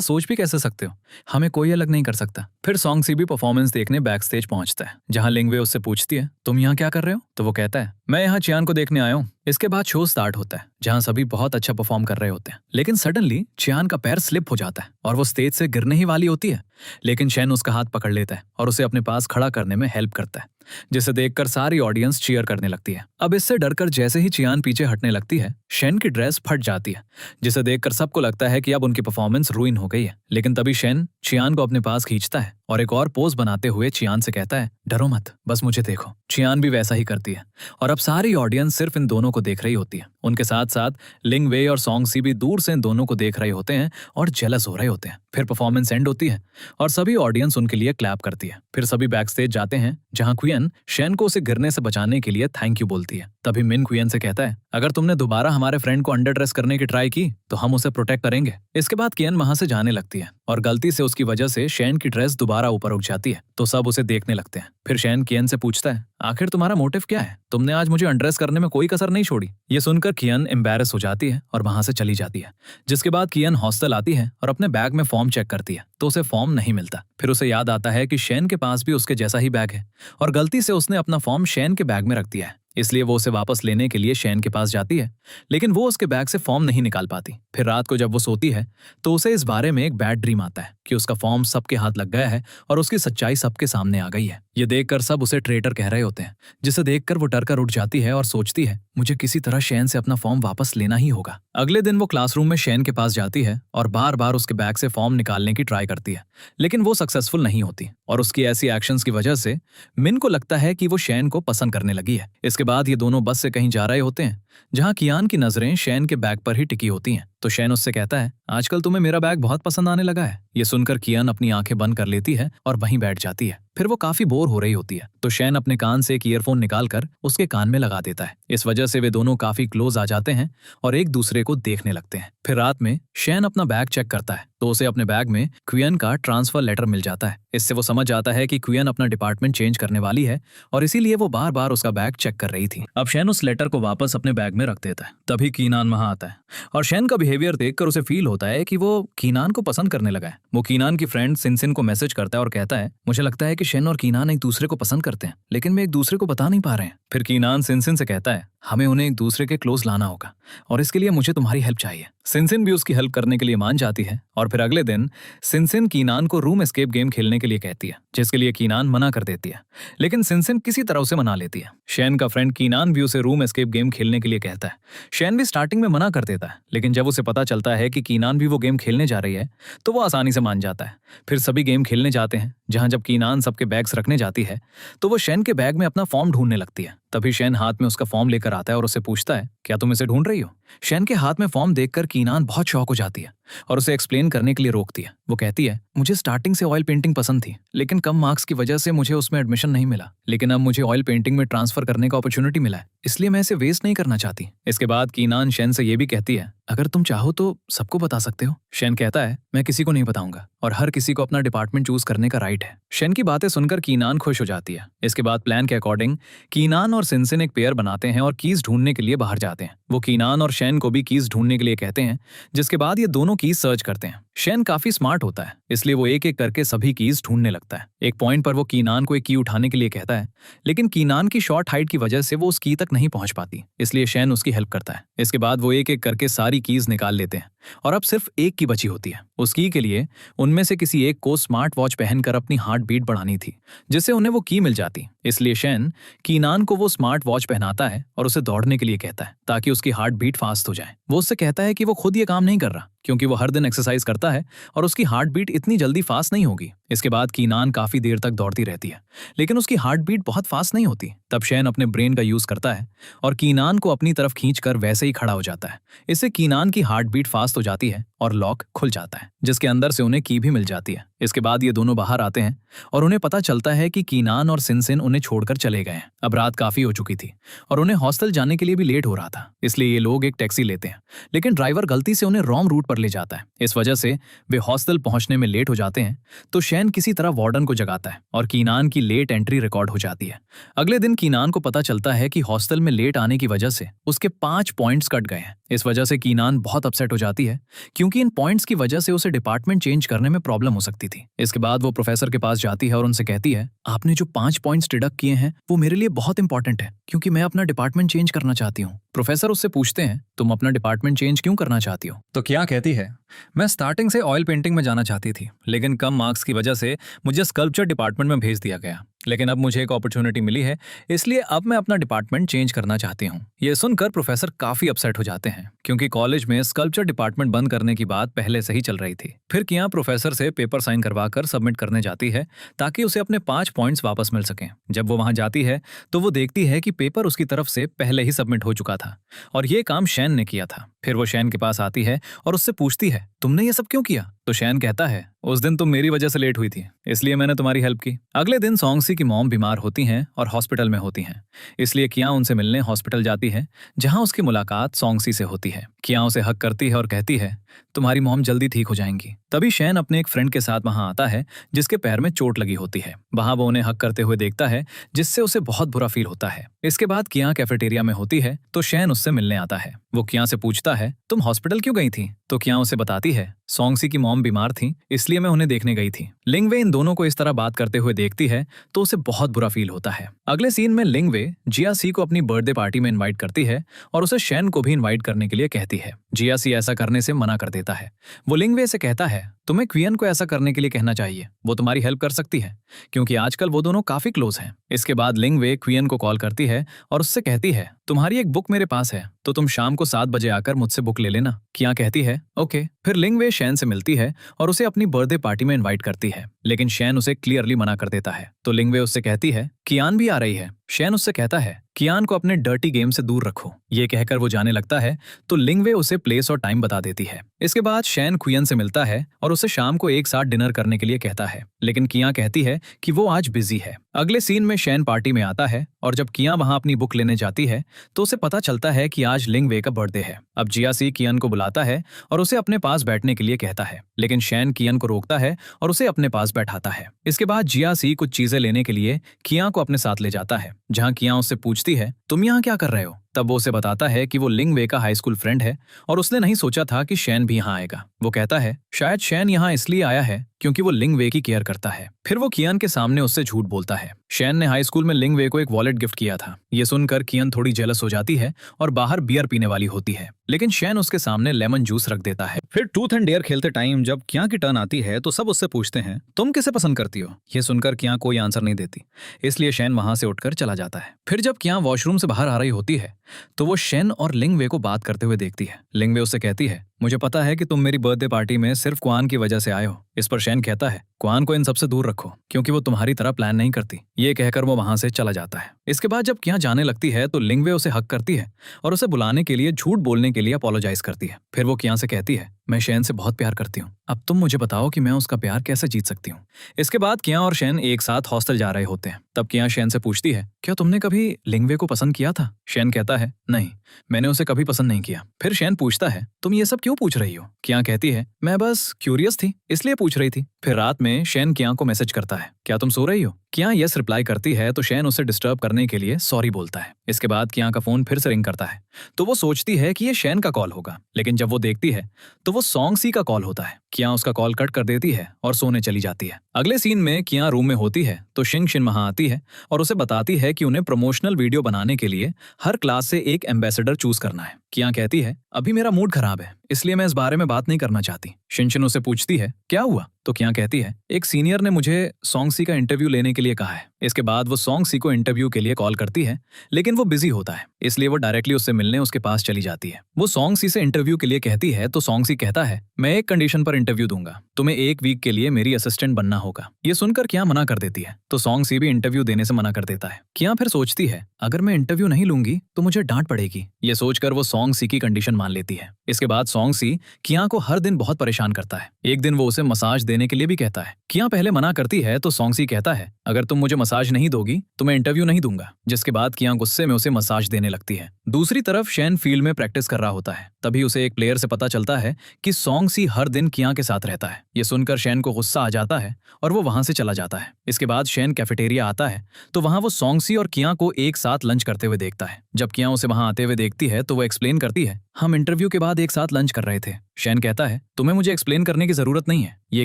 Speaker 1: सोच भी कैसे सकते हो, हमें कोई अलग नहीं कर सकता। फिर सॉन्ग सी भी परफॉर्मेंस देखने बैक स्टेज पहुंचता है जहां लिंगवे उससे पूछती है तुम यहाँ क्या कर रहे हो, तो वो कहता है मैं यहाँ चियान को देखने आया हूँ। इसके बाद शो स्टार्ट होता है जहां सभी बहुत अच्छा परफॉर्म कर रहे होते हैं, लेकिन सडनली चियान का पैर स्लिप हो जाता है और वो स्टेज से गिरने ही वाली होती है, लेकिन शैन उसका हाथ पकड़ लेता है और उसे अपने पास खड़ा करने में हेल्प करता है, जिसे देखकर सारी ऑडियंस चीयर करने लगती है। अब इससे डरकर जैसे ही चियान पीछे हटने लगती है शैन की ड्रेस फट जाती है, जिसे देखकर सबको लगता है कि अब उनकी परफॉर्मेंस रुइन हो गई है। लेकिन तभी शैन चियान को अपने पास खींचता है और एक और पोज बनाते हुए चियान से कहता है डरो मत, बस मुझे देखो। चियान भी वैसा ही करती है और अब सारी ऑडियंस सिर्फ इन दोनों को देख रही होती है। उनके साथ साथ लिंग वे और सॉन्ग सी भी दूर से इन दोनों को देख रहे होते हैं और जेलस हो रहे होते हैं। फिर परफॉर्मेंस एंड होती है और सभी ऑडियंस उनके लिए क्लैप करती है। फिर सभी बैक स्टेज जाते हैं जहां क्वियन शैन को उसे गिरने से बचाने के लिए थैंक यू बोलती है। तभी मिन क्वियन से कहता है अगर तुमने दोबारा हमारे फ्रेंड को अंडर ड्रेस करने की ट्राई की तो हम उसे प्रोटेक्ट करेंगे। इसके बाद कियन वहां से जाने लगती है और गलती से उसकी वजह से शैन की ड्रेस दोबारा ऊपर उठ जाती है, तो सब उसे देखने लगते हैं। फिर शैन कियन से पूछता है आखिर तुम्हारा मोटिव क्या है, तुमने आज मुझे अनड्रेस करने में कोई कसर नहीं छोड़ी। ये सुनकर कियन एम्बैरेस हो जाती है और वहां से चली जाती है, जिसके बाद कियन हॉस्टल आती है और अपने बैग में फॉर्म चेक करती है तो उसे फॉर्म नहीं मिलता। फिर उसे याद आता है कि शैन के पास भी उसके जैसा ही बैग है और गलती से उसने अपना फॉर्म शैन के बैग में रख दिया है, इसलिए वो उसे वापस लेने के लिए शैन के पास जाती है, लेकिन वो उसके बैग से फॉर्म नहीं निकाल पाती। फिर रात को जब वो सोती है तो उसे इस बारे में एक बैड ड्रीम आता है कि उसका फॉर्म सबके हाथ लग गया है और उसकी सच्चाई सबके सामने आ गई है। ये देखकर सब उसे ट्रेटर कह रहे होते हैं, जिसे देखकर वो डर कर उठ जाती है और सोचती है मुझे किसी तरह शैन से अपना फॉर्म वापस लेना ही होगा। अगले दिन वो क्लासरूम में शैन के पास जाती है और बार बार उसके बैग से फॉर्म निकालने की ट्राई करती है, लेकिन वो सक्सेसफुल नहीं होती और उसकी ऐसी एक्शंस की वजह से मिन को लगता है कि वो शैन को पसंद करने लगी है। इसके बाद ये दोनों बस से कहीं जा रहे होते हैं जहां कियान की नजरें शैन के बैग पर ही टिकी होती हैं, तो शैन उससे कहता है आजकल तुम्हें मेरा बैग बहुत पसंद आने लगा है। ये सुनकर कियान अपनी आंखें बंद कर लेती है और वहीं बैठ जाती है। फिर वो काफी बोर हो रही होती है तो शैन अपने कान से एक ईयरफोन निकालकर उसके कान में लगा देता है। इस वजह से वे दोनों काफी क्लोज आ जाते हैं और एक दूसरे को देखने लगते हैं। फिर रात में शैन अपना बैग चेक करता है तो उसे अपने बैग में क्वियन का ट्रांसफर लेटर मिल जाता है। इससे वो समझ जाता है कि क्वियन अपना डिपार्टमेंट चेंज करने वाली है और इसीलिए वो बार बार उसका बैग चेक कर रही थी। अब शैन उस लेटर को वापस अपने बैग में रख देता है। तभी कीनान वहां आता है और शैन का बिहेवियर देखकर उसे फील होता है कि वो कीनान को पसंद करने लगा है। वो कीनान की फ्रेंड सिनसिन को मैसेज करता है और कहता है मुझे लगता है कि शैन और कीनान एक दूसरे को पसंद करते हैं, लेकिन वे एक दूसरे को बता नहीं पा रहे हैं। फिर कीनान सिनसिन से कहता है हमें उन्हें एक दूसरे के क्लोज लाना होगा और इसके लिए मुझे तुम्हारी हेल्प चाहिए। सिनसिन भी उसकी हेल्प करने के लिए मान जाती है और फिर अगले दिन सिनसिन कीनान को रूम एस्केप गेम खेलने के लिए कहती है, जिसके लिए कीनान मना कर देती है, लेकिन सिनसिन किसी तरह उसे मना लेती है। शैन का फ्रेंड कीनान भी उसे रूम एस्केप गेम खेलने के लिए कहता है। शैन भी स्टार्टिंग में मना कर देता है, लेकिन जब उसे पता चलता है कि कीनान भी वो गेम खेलने जा रही है तो वो आसानी से मान जाता है। फिर सभी गेम खेलने जाते हैं जहां जब कीनान सबके बैग्स रखने जाती है तो वो शैन के बैग में अपना फॉर्म ढूंढने लगती है। तभी शैन हाथ में उसका फॉर्म लेकर आता है और उसे पूछता है क्या तुम इसे ढूंढ रही हो। शैन के हाथ में फॉर्म देखकर कीनान बहुत शॉक हो जाती है और उसे एक्सप्लेन करने के लिए रोकती है। वो कहती है मुझे स्टार्टिंग से ऑयल पेंटिंग पसंद थी, लेकिन कम मार्क्स की वजह से मुझे उसमें एडमिशन नहीं मिला, लेकिन अब मुझे ऑयल पेंटिंग में ट्रांसफर करने का अपॉर्चुनिटी मिला है, इसलिए मैं इसे वेस्ट नहीं करना चाहती। इसके बाद कीनान शैन से ये भी कहती है अगर तुम चाहो तो सबको बता सकते हो। शैन कहता है मैं किसी को नहीं बताऊंगा और हर किसी को अपना डिपार्टमेंट चूज करने का राइट है। शैन की बातें सुनकर कीनान खुश हो जाती है। इसके बाद प्लान के अकॉर्डिंग कीनान और सिनसिन एक पेयर बनाते हैं और कीज ढूंढने के लिए बाहर जाते हैं। वो कीनान और शैन को भी कीज ढूंढने के लिए कहते हैं, जिसके बाद ये दोनों कीज सर्च करते हैं। शैन काफी स्मार्ट होता है, इसलिए वो एक एक करके सभी कीज ढूंढने लगता है। एक पॉइंट पर वो कीनान को एक की उठाने के लिए कहता है, लेकिन कीनान की शॉर्ट हाइट की वजह से वो उस की तक नहीं पहुंच पाती, इसलिए शैन उसकी हेल्प करता है। इसके बाद वो एक एक करके सारी कीज निकाल लेते हैं और अब सिर्फ एक की बची होती है। उस की के लिए उनमें से किसी एक को स्मार्ट वॉच पहनकर अपनी हार्ट बीट बढ़ानी थी, जिससे उन्हें वो की मिल जाती। इसलिए शैन कीनान को वो स्मार्ट वॉच पहनाता है और उसे दौड़ने के लिए कहता है ताकि उसकी हार्ट बीट फास्ट हो जाए। वो उससे कहता है कि वो खुद ये काम नहीं कर रहा क्योंकि वो हर दिन एक्सरसाइज करता है और उसकी हार्ट बीट इतनी जल्दी फास्ट नहीं होगी। इसके बाद कीनान काफी देर तक दौड़ती रहती है, लेकिन उसकी हार्ट बीट बहुत फास्ट नहीं होती। तब शैन अपने ब्रेन का यूज करता है और कीनान को अपनी तरफ खींचकर वैसे ही खड़ा हो जाता है। इससे कीनान की हार्ट बीट फास्ट हो जाती है और लॉक खुल जाता है, जिसके अंदर से उन्हें की भी मिल जाती है। इसके बाद ये दोनों बाहर आते हैं और उन्हें पता चलता है कि कीनान और सिनसिन उन्हें छोड़कर चले गए हैं। अब रात काफी हो चुकी थी और उन्हें हॉस्टल जाने के लिए भी लेट हो रहा था, इसलिए ये लोग एक टैक्सी लेते हैं, लेकिन ड्राइवर गलती से उन्हें रॉन्ग रूट पर ले जाता है। इस वजह से वे हॉस्टल पहुंचने में लेट हो जाते हैं। तो शैन किसी तरह वार्डन को जगाता है और कीनान की लेट एंट्री रिकॉर्ड हो जाती है। अगले दिन कीनान को पता चलता है कि हॉस्टल में लेट आने की वजह से उसके 5 पॉइंट्स कट गए हैं। इस वजह से कीनान बहुत अपसेट हो जाती है, क्योंकि इन पॉइंट्स की वजह से उसे डिपार्टमेंट चेंज करने में प्रॉब्लम हो सकती थी। इसके बाद वो प्रोफेसर के पास जाती है और उनसे कहती है, आपने जो 5 पॉइंट्स डिडक्ट किए हैं वो मेरे लिए बहुत इंपॉर्टेंट है, क्योंकि मैं अपना डिपार्टमेंट चेंज करना चाहती हूँ। प्रोफेसर उससे पूछते हैं, तुम अपना डिपार्टमेंट चेंज क्यों करना चाहती हो? तो क्या कहती है, मैं स्टार्टिंग से ऑयल पेंटिंग में जाना चाहती थी, लेकिन कम मार्क्स की वजह से मुझे स्कल्पचर डिपार्टमेंट में भेज दिया गया। लेकिन अब मुझे एक अपॉर्चुनिटी मिली है, इसलिए अब मैं अपना डिपार्टमेंट चेंज करना चाहती हूँ। ये सुनकर प्रोफेसर काफी अपसेट हो जाते हैं, क्योंकि कॉलेज में स्कल्पचर डिपार्टमेंट बंद करने की बात पहले से ही चल रही थी। फिर किया प्रोफेसर से पेपर साइन करवाकर सबमिट करने जाती है, ताकि उसे अपने 5 पॉइंट्स वापस मिल सकें। जब वो वहां जाती है तो वो देखती है कि पेपर उसकी तरफ से पहले ही सबमिट हो चुका था और ये काम शैन ने किया था। फिर वो शैन के पास आती है और उससे पूछती है, तुमने ये सब क्यों किया? तो शैन कहता है, उस दिन तुम मेरी वजह से लेट हुई थी, इसलिए मैंने तुम्हारी हेल्प की। अगले दिन सोंगसी की मॉम बीमार होती हैं और हॉस्पिटल में होती हैं, इसलिए किया उनसे मिलने हॉस्पिटल जाती है, जहां उसकी मुलाकात सोंगसी से होती है। किया उसे हक करती है और कहती है, तुम्हारी मॉम जल्दी ठीक हो जाएंगी। तभी शैन अपने एक फ्रेंड के साथ वहां आता है, जिसके पैर में चोट लगी होती है। वहां वो उन्हें हक करते हुए देखता है, जिससे उसे बहुत बुरा फील होता है। इसके बाद किया कैफेटेरिया में होती है तो शैन उससे मिलने आता है। वो किया से पूछता है, तुम हॉस्पिटल क्यों गई थी? तो किया उसे बताती है, सोंगसी की मॉम बीमार थी, इसलिए मैं उन्हें देखने गई थी। लिंगवे इन दोनों को इस तरह बात करते हुए देखती है तो उसे बहुत बुरा फील होता है। अगले सीन में लिंगवे जियासी को अपनी बर्थडे पार्टी में इनवाइट करती है और उसे शैन को भी इनवाइट करने के लिए कहती है। जियासी ऐसा करने से मना कर देता है। वो लिंगवे से कहता है, तुम्हें क्वियन को ऐसा करने के लिए कहना चाहिए, वो तुम्हारी हेल्प कर सकती है, क्योंकि आजकल वो दोनों काफी क्लोज हैं। इसके बाद लिंगवे क्वियन को कॉल करती है और उससे कहती है, तुम्हारी एक बुक मेरे पास है, तो तुम शाम को 7 बजे आकर मुझसे बुक ले लेना। किया कहती है, ओके। फिर लिंगवे शैन से मिलती है और उसे अपनी बर्थडे पार्टी में इनवाइट करती है, लेकिन शैन उसे क्लियरली मना कर देता है। तो लिंगवे उससे कहती है, कियान भी आ रही है। शैन उससे कहता है, कियान को अपने डर्टी गेम से दूर रखो। ये कहकर वो जाने लगता है तो लिंगवे उसे प्लेस और टाइम बता देती है। इसके बाद शैन क्वियन से मिलता है और उसे शाम को एक साथ डिनर करने के लिए कहता है, लेकिन किया कहती है कि वो आज बिजी है। अगले सीन में शैन पार्टी में आता है और जब किया वहां अपनी बुक लेने जाती है तो उसे पता चलता है कि आज लिंगवे का बर्थडे है। अब जियासी कियन को बुलाता है और उसे अपने पास बैठने के लिए कहता है, लेकिन शैन कियन को रोकता है और उसे अपने पास बैठाता है। इसके बाद जियासी कुछ चीजें लेने के लिए किया को अपने साथ ले जाता है, जहां किया उससे पूछती है, तुम यहाँ क्या कर रहे हो? तब वो उसे बताता है कि वो लिंगवे का हाई स्कूल फ्रेंड है और उसने नहीं सोचा था कि शैन भी यहाँ आएगा। वो कहता है, शायद शैन यहाँ इसलिए आया है क्योंकि वो लिंगवे की केयर करता है। फिर वो कियन के सामने उससे झूठ बोलता है। शैन ने हाई स्कूल में लिंगवे को एक वॉलेट गिफ्ट किया था। ये सुनकर कियन थोड़ी जेलस हो जाती है और बाहर बियर पीने वाली होती है, लेकिन शैन उसके सामने लेमन जूस रख देता है। फिर ट्रूथ एंड डेयर खेलते टाइम जब किया की टर्न आती है तो सब उससे पूछते हैं, तुम किसे पसंद करती हो? ये सुनकर किया कोई आंसर नहीं देती, इसलिए शैन वहां से उठकर चला जाता है। फिर जब किया वॉशरूम से बाहर आ रही होती है तो वो शैन और लिंगवे को बात करते हुए देखती है। लिंगवे उससे कहती है, मुझे पता है कि तुम मेरी बर्थडे पार्टी में सिर्फ क्वान की वजह से आए हो। इस पर शैन कहता है, क्वान को इन सबसे दूर रखो, क्योंकि वो तुम्हारी तरह प्लान नहीं करती। ये कहकर वो वहां से चला जाता है। इसके बाद जब किया जाने लगती है तो लिंगवे उसे हक करती है और उसे बुलाने के लिए झूठ बोलने के लिए अपोलोजाइज करती है। फिर वो किया से कहती है, मैं शैन से बहुत प्यार करती हूँ, अब तुम मुझे बताओ कि मैं उसका प्यार कैसे जीत सकती हूँ। इसके बाद किया और शैन एक साथ हॉस्टल जा रहे होते हैं। तब किया शैन से पूछती है, क्या तुमने कभी लिंगवे को पसंद किया था? शैन कहता है, नहीं, मैंने उसे कभी पसंद नहीं किया। फिर शैन पूछता है, तुम ये सब क्यों पूछ रही हो? किया कहती है, मैं बस क्यूरियस थी, इसलिए पूछ रही थी। फिर रात में शैन किया को मैसेज करता है, क्या तुम सो रही हो? किया यस रिप्लाई करती है तो शैन उसे डिस्टर्ब करने के लिए सॉरी बोलता है। इसके बाद किया का फोन फिर से रिंग करता है तो वो सोचती है कि ये शैन का कॉल होगा, लेकिन जब वो देखती है तो वो सोंगसी का कॉल होता है। किया उसका कॉल कट कर देती है और सोने चली जाती है। अगले सीन में किया रूम में होती है तो शिंग शिन वहां आती है और उसे बताती है कि उन्हें प्रमोशनल वीडियो बनाने के लिए हर क्लास से एक एम्बेसडर चूज करना है। किया कहती है, अभी मेरा मूड खराब है, इसलिए मैं इस बारे में बात नहीं करना चाहती। शिनशिन उसे पूछती है, क्या हुआ? तो क्या कहती है, एक सीनियर ने मुझे सॉन्गसी का इंटरव्यू लेने के लिए कहा है। इसके बाद वो सॉन्गसी को इंटरव्यू के लिए कॉल करती है, लेकिन वो बिजी होता है, इसलिए वो डायरेक्टली उससे मिलने उसके पास चली जाती है। वो सॉन्गसी से इंटरव्यू के लिए कहती है तो सॉन्गसी कहता है, मैं एक कंडीशन पर इंटरव्यू दूंगा, तुम्हें 1 वीक के लिए मेरी असिस्टेंट बनना होगा। ये सुनकर क्या मना कर देती है, तो सॉन्गसी भी इंटरव्यू देने से मना कर देता है। क्या फिर सोचती है, अगर मैं इंटरव्यू नहीं लूंगी तो मुझे डांट पड़ेगी। ये सोचकर वो सॉन्गसी की कंडीशन मान लेती है। इसके बाद सॉन्गसी किया को हर दिन बहुत परेशान करता है। एक दिन वो उसे मसाज देने के लिए भी कहता है। किया पहले मना करती है तो सॉन्गसी कहता है, अगर तुम मुझे मसाज नहीं दोगी तो मैं इंटरव्यू नहीं दूंगा। जिसके बाद किया गुस्से में उसे मसाज देने लगती है। दूसरी तरफ शैन फील्ड में प्रैक्टिस कर रहा होता है। तभी उसे एक प्लेयर से पता चलता है कि सॉन्गसी हर दिन किया के साथ रहता है। ये सुनकर शैन को गुस्सा आ जाता है और वो वहां से चला जाता है। इसके बाद शैन कैफेटेरिया आता है तो वहां वो सॉन्गसी और किया को एक साथ लंच करते हुए देखता है। जब किया उसे वहां आते हुए देखती है तो वो एक्सप्लेन करती है, हम इंटरव्यू के बाद एक साथ लंच कर रहे थे। शैन कहता है, तुम्हें मुझे एक्सप्लेन करने की जरूरत नहीं है। ये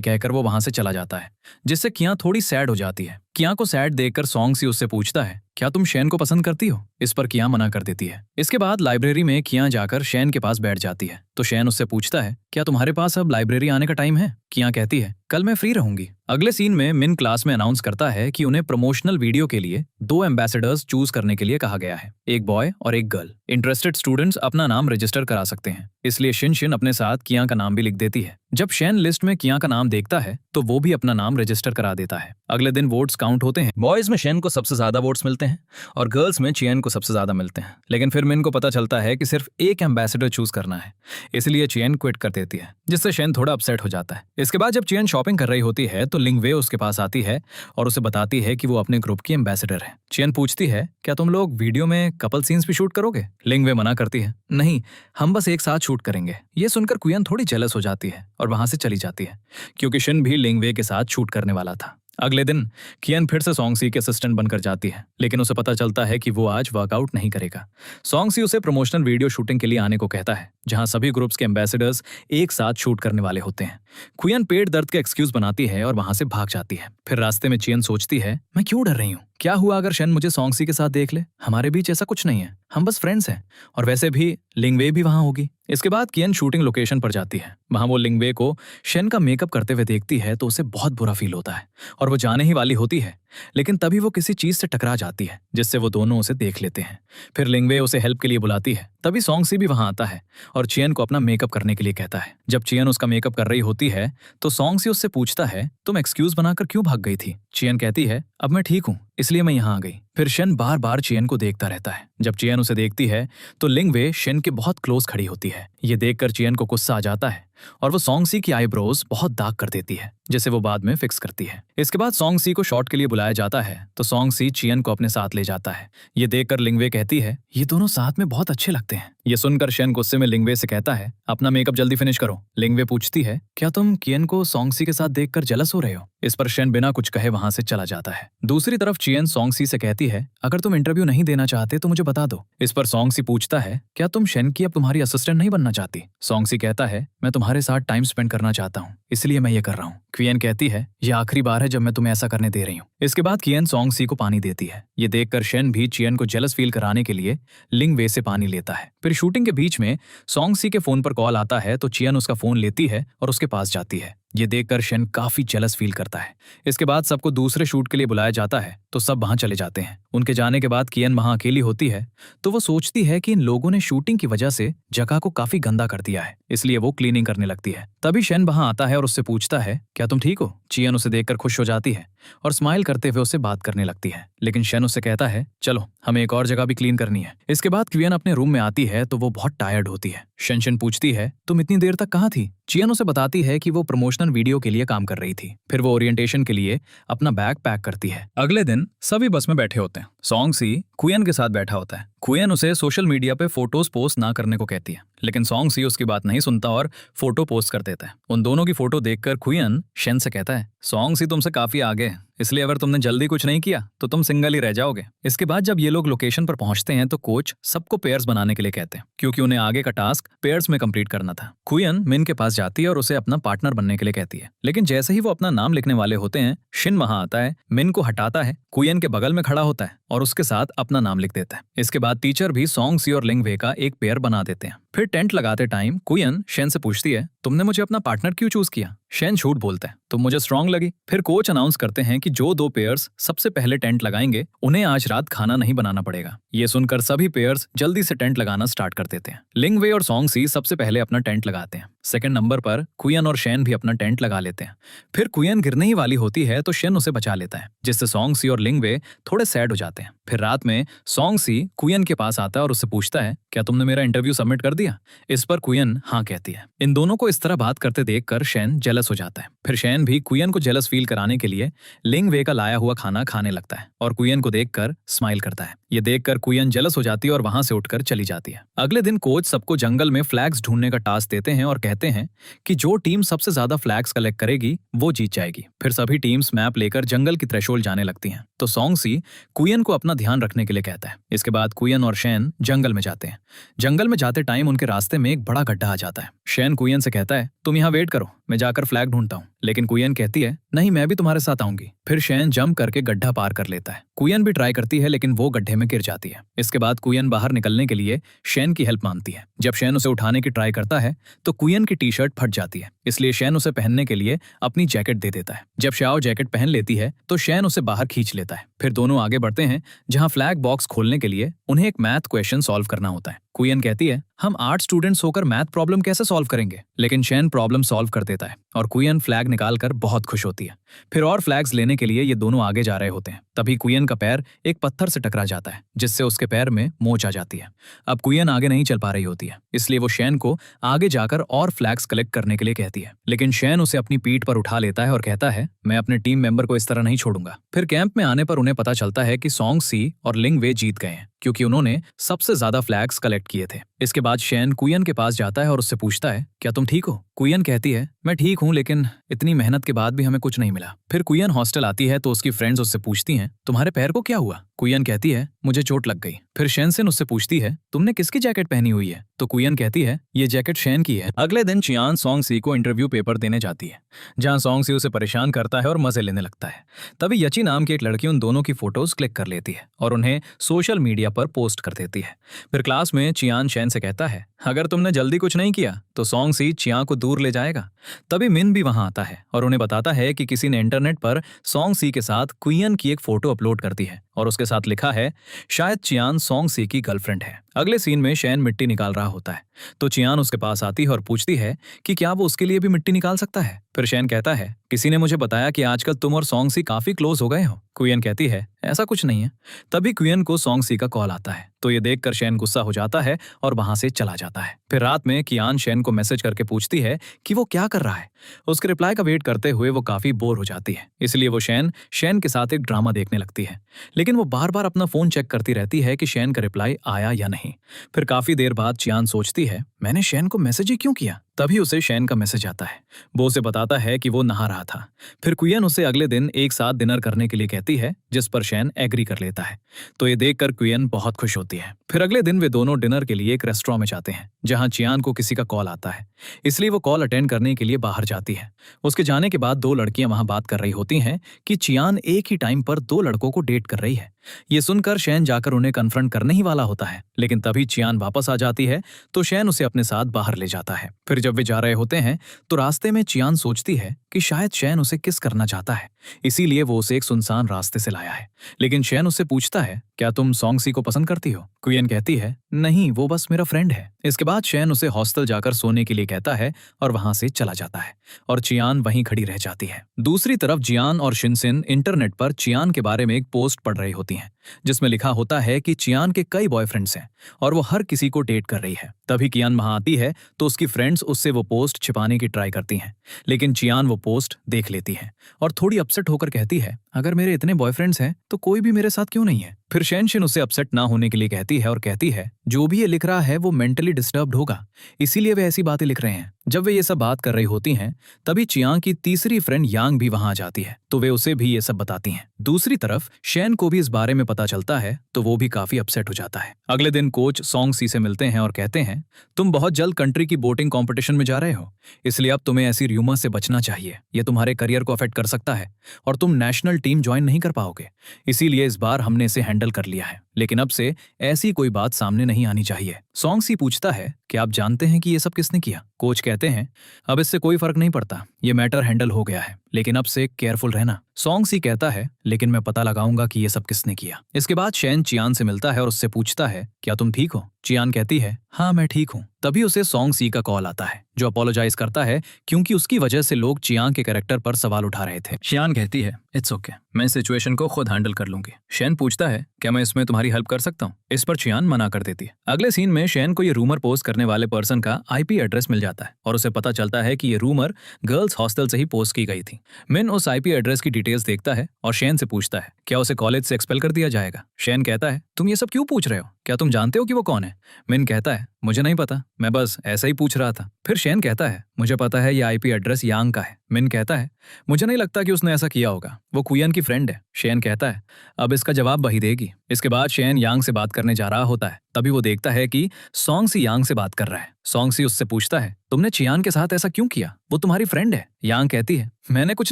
Speaker 1: कहकर वो वहां से चला जाता है, जिससे किया थोड़ी सैड हो जाती है। किया को सैड देखकर सॉन्गसी उससे पूछता है, क्या तुम शैन को पसंद करती हो? इस पर किया मना कर देती है। इसके बाद लाइब्रेरी में किया जाकर शैन के पास बैठ जाती है तो शैन उससे पूछता है, क्या तुम्हारे पास अब लाइब्रेरी आने का टाइम है? किया कहती है, कल मैं फ्री रहूंगी। अगले सीन में मिन क्लास में अनाउंस करता है कि उन्हें प्रमोशनल वीडियो के लिए 2 एम्बेसडर्स चूज करने के लिए कहा गया है, एक बॉय और एक गर्ल। इंटरेस्टेड स्टूडेंट्स अपना नाम रजिस्टर करा सकते हैं, इसलिए शिन अपने साथ किया का नाम भी लिख देती है। जब शैन लिस्ट में किया का नाम देखता है तो वो भी अपना नाम रजिस्टर करा देता है। अगले दिन वोट्स काउंट होते हैं। बॉयज में शैन को सबसे ज्यादा वोट्स मिलते हैं और गर्ल्स में चियन को सबसे ज्यादा मिलते हैं। लेकिन फिर मिन को पता चलता है कि सिर्फ एक एम्बेसडर चूज करना है, इसलिए चियन क्विट कर देती है, जिससे शैन थोड़ा अपसेट हो जाता है। इसके बाद जब चियन शॉपिंग कर रही होती है तो लिंगवे उसके पास आती है और उसे बताती है कि वो अपने ग्रुप की एम्बेसडर है। चियन पूछती है, क्या तुम लोग वीडियो में कपल सीन्स भी शूट करोगे? लिंगवे मना करती है, नहीं, हम बस एक साथ शूट करेंगे। ये सुनकर कुयन थोड़ी जेलस हो जाती है और वहां से चली जाती है, क्योंकि शिन भी लिंगवे के साथ शूट करने वाला था। अगले दिन कियन फिर से सॉन्गसी के असिस्टेंट बनकर जाती है, लेकिन उसे पता चलता है कि वो आज वर्कआउट नहीं करेगा। सॉन्गसी उसे प्रमोशनल वीडियो शूटिंग के लिए आने को कहता है, जहां सभी ग्रुप्स के एम्बेसडर्स एक साथ शूट करने वाले होते हैं। कुयन पेट दर्द का एक्सक्यूज बनाती है और वहां से भाग जाती है। फिर रास्ते में चियन सोचती है, मैं क्यों डर रही हूँ? क्या हुआ अगर शन मुझे सॉन्गसी के साथ देख ले? हमारे बीच ऐसा कुछ नहीं है, हम बस फ्रेंड्स हैं। और वैसे भी लिंगवे भी वहां होगी। इसके बाद कियन शूटिंग लोकेशन पर जाती है। वहां वो लिंगवे को शन का मेकअप करते हुए देखती है तो उसे बहुत बुरा फील होता है और वो जाने ही वाली होती है, लेकिन तभी वो किसी चीज से टकरा जाती है, जिससे वो दोनों उसे देख लेते हैं। फिर लिंगवे उसे हेल्प के लिए बुलाती है। तभी सॉन्गसी भी वहां आता है और चियन को अपना मेकअप करने के लिए कहता है। जब चियन उसका मेकअप कर रही होती है तो सॉन्गसी उससे पूछता है, तुम एक्सक्यूज बनाकर क्यों भाग गई थी? चियन कहती है, अब मैं ठीक हूँ, इसलिए मैं यहाँ आ गई। फिर शन बार बार चियन को देखता रहता है। जब चियन उसे देखती है तो लिंगवे शन के बहुत क्लोज खड़ी होती है। ये देखकर चियन को गुस्सा आ जाता है और वो सॉन्गसी की आईब्रोज बहुत डार्क कर देती है, जिसे वो बाद में फिक्स करती है। इसके बाद सॉन्गसी को शॉट के लिए बुलाया जाता है तो सॉन्गसी चियन को अपने साथ ले जाता है। ये देखकर लिंगवे कहती है, ये दोनों साथ में बहुत अच्छे लगते हैं। ये सुनकर शन गुस्से में लिंगवे से कहता है, अपना मेकअप जल्दी फिनिश करो। लिंगवे पूछती है, क्या तुम कियन को सॉन्गसी के साथ देखकर जेलस हो रहे हो? इस पर शन बिना कुछ कहे वहां से चला जाता है। दूसरी तरफ चियन सॉन्गसी से कहती है, अगर तुम इंटरव्यू नहीं देना चाहते तो मुझे बता दो। इस पर सॉन्गसी पूछता है, क्या तुम शन की अब तुम्हारी असिस्टेंट नहीं बनना चाहती? सॉन्गसी कहता है, मैं तुम्हारे साथ टाइम स्पेंड करना चाहता हूँ, इसलिए मैं ये कर रहा हूँ। कियन कहती है, ये आखिरी बार है जब मैं तुम्हें ऐसा करने दे रही हूँ। इसके बाद कियन सॉन्गसी को पानी देती है। ये देखकर शन भी चियन को जेलस फील कराने के लिए लिंगवे से पानी लेता है। फिर शूटिंग के बीच में सॉन्गसी के फोन पर कॉल आता है तो चियन उसका फोन लेती है और उसके पास जाती है। ये देखकर शन काफी जेलस फील करता है। इसके बाद सबको दूसरे शूट के लिए बुलाया जाता है तो सब वहां चले जाते हैं। उनके जाने के बाद कियन वहां अकेली होती है तो वो सोचती है कि इन लोगों ने शूटिंग की वजह से जगह को काफी गंदा कर दिया है, इसलिए वो क्लीनिंग करने लगती है। तभी शन वहां आता है और उससे पूछता है, क्या तुम ठीक हो? चियन उसे देखकर खुश हो जाती है और स्माइल करते हुए उससे बात करने लगती है, लेकिन शन उससे कहता है, चलो हमें एक और जगह भी क्लीन करनी है। इसके बाद कियन अपने रूम में आती है तो वो बहुत टायर्ड होती है। शन पूछती है, तुम इतनी देर तक कहाँ थी? चियन उसे बताती है कि वो प्रमोशनल वीडियो के लिए काम कर रही थी। फिर वो ओरिएंटेशन के लिए अपना बैग पैक करती है। अगले दिन सभी बस में बैठे होते हैं। सॉन्गसी कुयन के साथ बैठा होता है। कुयन उसे सोशल मीडिया पे फोटोज पोस्ट ना करने को कहती है, लेकिन सॉन्गसी उसकी बात नहीं सुनता और फोटो पोस्ट कर देता है। उन दोनों की फोटो देखकर कुयन शन से कहता है, सॉन्गसी तुमसे काफी आगे है, इसलिए अगर तुमने जल्दी कुछ नहीं किया तो तुम सिंगल ही रह जाओगे। इसके बाद जब ये लोग लोकेशन पर पहुंचते हैं तो कोच सबको पेयर्स बनाने के लिए कहते हैं, क्योंकि उन्हें आगे का टास्क पेयर्स में कंप्लीट करना था। कुयन मिन के पास जाती है और उसे अपना पार्टनर बनने के लिए कहती है, लेकिन जैसे ही वो अपना नाम लिखने वाले होते हैं, शिन वहां आता है, मिन को हटाता है, कुयन के बगल में खड़ा होता है और उसके साथ अपना नाम लिख देता है। इसके बाद टीचर भी सॉन्गसी और लिंगवे का एक पेयर बना देते हैं। फिर टेंट लगाते टाइम कुयन शेन से पूछती है, तुमने मुझे अपना पार्टनर क्यों चूज किया? शेन झूठ बोलता है, तुम मुझे स्ट्रांग लगी। फिर कोच अनाउंस करते हैं कि जो 2 पेयर्स सबसे पहले टेंट लगाएंगे उन्हें आज रात खाना नहीं बनाना पड़ेगा। ये सुनकर सभी पेयर्स जल्दी से टेंट लगाना स्टार्ट कर देते हैं। लिंगवे और सोंगसी सबसे पहले अपना टेंट लगाते हैं। सेकंड नंबर पर कुयन और शेन भी अपना टेंट लगा लेते हैं। फिर कुयन गिरने ही वाली होती है तो शेन उसे बचा लेता है, जिससे सोंगसी और लिंगवे थोड़े सैड हो जाते हैं। फिर रात में सोंगसी कुयन के पास आता है और उससे पूछता है, क्या तुमने मेरा इंटरव्यू सबमिट कर दिया? इस पर कुयन हाँ कहती है। इन दोनों को इस तरह बात करते देखकर शेन जेलस हो जाता है। फिर शेन भी कुयन को जेलस फील कराने के लिए लिंगवे का लाया हुआ खाना खाने लगता है और कुयन को देखकर स्माइल करता है। ये देखकर कुयन जेलस हो जाती है और वहां से उठकर चली जाती है। अगले दिन कोच सबको जंगल में फ्लैग्स ढूंढने का टास्क देते हैं और कहते हैं कि जो टीम सबसे ज्यादा फ्लैग्स कलेक्ट करेगी वो जीत जाएगी। फिर सभी टीम्स मैप लेकर जंगल की थ्रेशोल्ड जाने लगती हैं। तो सोंगसी कुयन को अपना ध्यान रखने के लिए कहता है। इसके बाद कुयन और शेन जंगल में जाते हैं। जंगल में जाते टाइम उनके रास्ते में एक बड़ा गड्ढा आ जाता है। शेन कुयन से कहता है, तुम यहाँ वेट करो, मैं जाकर फ्लैग ढूंढता हूँ। लेकिन कुयन कहती है, नहीं, मैं भी तुम्हारे साथ आऊंगी। फिर शेन जंप करके गड्ढा पार कर लेता है। कुयन भी ट्राई करती है लेकिन वो गड्ढे में गिर जाती है। इसके बाद कुयन बाहर निकलने के लिए शेन की हेल्प मांगती है। जब शेन उसे उठाने की ट्राई करता है तो कुयन की टी शर्ट फट जाती है, इसलिए शेन उसे पहनने के लिए अपनी जैकेट दे देता है। जब शाओ जैकेट पहन लेती है तो शेन उसे बाहर खींच लेता है। फिर दोनों आगे बढ़ते हैं, जहां फ्लैग बॉक्स खोलने के लिए उन्हें एक मैथ क्वेश्चन सॉल्व करना होता है। कुयन कहती है, हम 8 स्टूडेंट्स होकर मैथ प्रॉब्लम कैसे सॉल्व करेंगे? लेकिन शेन प्रॉब्लम सॉल्व कर देता है और कुयन फ्लैग निकालकर बहुत खुश होती है। फिर और फ्लैग्स लेने के लिए ये दोनों आगे जा रहे होते हैं। तभी कुयन का पैर एक पत्थर से टकरा जाता है, जिससे उसके पैर में मोच आ जाती है। अब कुयन आगे नहीं चल पा रही होती है, इसलिए वो शेन को आगे जाकर और फ्लैग्स कलेक्ट करने के लिए कहती है। लेकिन शेन उसे अपनी पीठ पर उठा लेता है और कहता है, मैं अपने टीम मेंबर को इस तरह नहीं छोड़ूंगा। फिर कैंप में आने पर उन्हें पता चलता है कि सोंगसी और लिंगवे जीत गए हैं, क्योंकि उन्होंने सबसे ज्यादा फ्लैग्स कलेक्ट किए थे। इसके बाद शेन कुयन के पास जाता है और उससे पूछता है, क्या तुम ठीक हो? कुयन कहती है, मैं ठीक हूँ, लेकिन इतनी मेहनत के बाद भी हमें कुछ नहीं मिला। फिर कुयन हॉस्टल आती है तो उसकी फ्रेंड्स उससे पूछती हैं, तुम्हारे पैर को क्या हुआ? कुयन कहती है, मुझे चोट लग गई। फिर शेनसेन उससे पूछती है, तुमने किसकी जैकेट पहनी हुई है? तो कुयन कहती है, ये जैकेट शेन की है। अगले दिन चियान सोंगसी को इंटरव्यू पेपर देने जाती है, जहां सोंगसी उसे परेशान करता है और मजे लेने लगता है। तभी यची नाम की एक लड़की उन दोनों की फोटोज क्लिक कर लेती है और उन्हें सोशल मीडिया पर पोस्ट कर देती है। फिर क्लास में चियान शेन से कहता है, अगर तुमने जल्दी कुछ नहीं किया तो सोंगसी चियान को दूर ले जाएगा। तभी मिन भी वहां आता है और उन्हें बताता है कि किसी ने इंटरनेट पर सोंगसी के साथ कुयन की एक फोटो अपलोड कर दी है और उसके साथ लिखा है, शायद चियान सोंगसी की गर्लफ्रेंड है। अगले सीन में शेन मिट्टी निकाल रहा होता है तो चियान उसके पास आती है और पूछती है कि क्या वो उसके लिए भी मिट्टी निकाल सकता है। फिर शेन कहता है, किसी ने मुझे बताया कि आजकल तुम और सोंगसी काफी क्लोज हो गए हो। कुयन कहती है, ऐसा कुछ नहीं है। तभी कुयन को सोंगसी का कॉल आता है तो ये देखकर शेन गुस्सा हो जाता है और वहां से चला जाता है। फिर रात में कियान शेन को मैसेज करके पूछती है कि वो क्या कर रहा है। उसके रिप्लाई का वेट करते हुए वो काफी बोर हो जाती है, इसलिए वो शेन के साथ एक ड्रामा देखने लगती है। लेकिन वो बार बार अपना फोन चेक करती रहती है कि शेन का रिप्लाई आया या नहीं। फिर काफी देर बाद चियान सोचती है, मैंने शेन को मैसेज ही क्यों किया। तभी उसे शेन का मैसेज आता है। वो उसे बताता है कि वो नहा रहा था। फिर कुयन उसे अगले दिन एक साथ डिनर करने के लिए कहती है, जिस पर शेन एग्री कर लेता है। तो ये देखकर कुयन बहुत खुश होती है। फिर अगले दिन वे दोनों डिनर के लिए एक रेस्टोरेंट में जाते हैं, जहां चियान को किसी का कॉल आता है, इसलिए वो कॉल अटेंड करने के लिए बाहर जाती है। उसके जाने के बाद 2 लड़कियां वहां बात कर रही होती हैं कि चियान एक ही टाइम पर 2 लड़कों को डेट कर रही है। ये सुनकर शेन जाकर उन्हें कन्फ्रंट करने ही वाला होता है, लेकिन तभी चियान वापस आ जाती है तो शेन उसे अपने साथ बाहर ले जाता है। फिर जब वे जा रहे होते हैं तो रास्ते में चियान सोचती है कि शायद शेन उसे किस करना चाहता है, इसीलिए वो उसे एक सुनसान रास्ते से लाया है। लेकिन शेन उससे पूछता है, क्या तुम सोंगसी को पसंद करती हो? कुयन कहती है, नहीं, वो बस मेरा फ्रेंड है। इसके बाद शेन उसे हॉस्टल जाकर सोने के लिए कहता है और वहां से चला जाता है और चियान वहीं खड़ी रह जाती है। दूसरी तरफ जियान और शिनसिन इंटरनेट पर चियान के बारे में एक पोस्ट पढ़ रही होती हैं, जिसमें लिखा होता है कि चियान के कई बॉयफ्रेंड्स हैं और वो हर किसी को डेट कर रही है। तभी कियान वहां आती है तो उसकी फ्रेंड्स उससे वो पोस्ट छिपाने की ट्राई करती हैं, लेकिन चियान वो पोस्ट देख लेती है और थोड़ी अपसेट होकर कहती है, अगर मेरे इतने बॉयफ्रेंड्स हैं तो कोई भी मेरे साथ क्यों नहीं है। फिर शेनशिन उसे अपसेट ना होने के लिए कहती है और कहती है, जो भी ये लिख रहा है वो मेंटली डिस्टर्ब्ड होगा, इसीलिए वे ऐसी बातें लिख रहे हैं। जब वे ये सब बात कर रही होती हैं तभी चियांग की तीसरी फ्रेंड यांग भी वहां आ जाती है तो वे उसे भी ये सब बताती हैं। दूसरी तरफ शेन को भी इस बारे में पता चलता है तो वो भी काफी अपसेट हो जाता है। अगले दिन कोच सोंगसी से मिलते हैं और कहते हैं, तुम बहुत जल्द कंट्री की बोटिंग कंपटीशन में जा रहे हो, इसलिए अब तुम्हें ऐसी र्यूमर से बचना चाहिए। ये तुम्हारे करियर को अफेक्ट कर सकता है और तुम नेशनल टीम ज्वाइन नहीं कर पाओगे, इसीलिए इस बार हमने इसे हैंडल कर लिया है, लेकिन अब से ऐसी कोई बात सामने नहीं आनी चाहिए। सोंगसी पूछता है, क्या आप जानते हैं कि ये सब किसने किया? कोच कहते हैं, अब इससे कोई फर्क नहीं पड़ता, ये मैटर हैंडल हो गया है, लेकिन अब से केयरफुल रहना। सॉन्ग सी कहता है, लेकिन मैं पता लगाऊंगा कि ये सब किसने किया। इसके बाद शेन चियान से मिलता है और उससे पूछता है, क्या तुम ठीक हो? चियान कहती है, हाँ मैं ठीक हूँ। तभी उसे सॉन्ग सी का कॉल आता है, जो अपोलोजाइज करता है क्योंकि उसकी वजह से लोग चियान के कैरेक्टर पर सवाल उठा रहे थे। चियान कहती है, इट्स ओके, मैं इस सिचुएशन को खुद हैंडल कर लूंगी। शेन पूछता है, क्या मैं इसमें तुम्हारी हेल्प कर सकता हूँ? इस पर चियान मना कर देती है। अगले सीन में शेन को ये रूमर पोस्ट करने वाले पर्सन का आईपी एड्रेस मिल जाता है और उसे पता चलता है कि ये रूमर गर्ल्स हॉस्टल से ही पोस्ट की गई थी। मिन उस आईपी एड्रेस की डिटेल्स देखता है और शेन से पूछता है, क्या उसे कॉलेज से एक्सपेल कर दिया जाएगा? शेन कहता है, तुम ये सब क्यों पूछ रहे हो? क्या तुम जानते हो कि वो कौन है? मिन कहता है, मुझे नहीं पता, मैं बस ऐसा ही पूछ रहा था। फिर शेन कहता है, मुझे पता है ये आईपी एड्रेस यांग का है। मिन कहता है, मुझे नहीं लगता कि उसने ऐसा किया होगा, वो कुयन की फ्रेंड है। शेन कहता है, अब इसका जवाब वही देगी। इसके बाद शेन यांग से बात करने जा रहा होता है, तभी वो देखता है कि सॉन्ग सी यांग से बात कर रहा है। सॉन्ग सी उससे पूछता है, तुमने चियान के साथ ऐसा क्यों किया? वो तुम्हारी फ्रेंड है। यांग कहती है, मैंने कुछ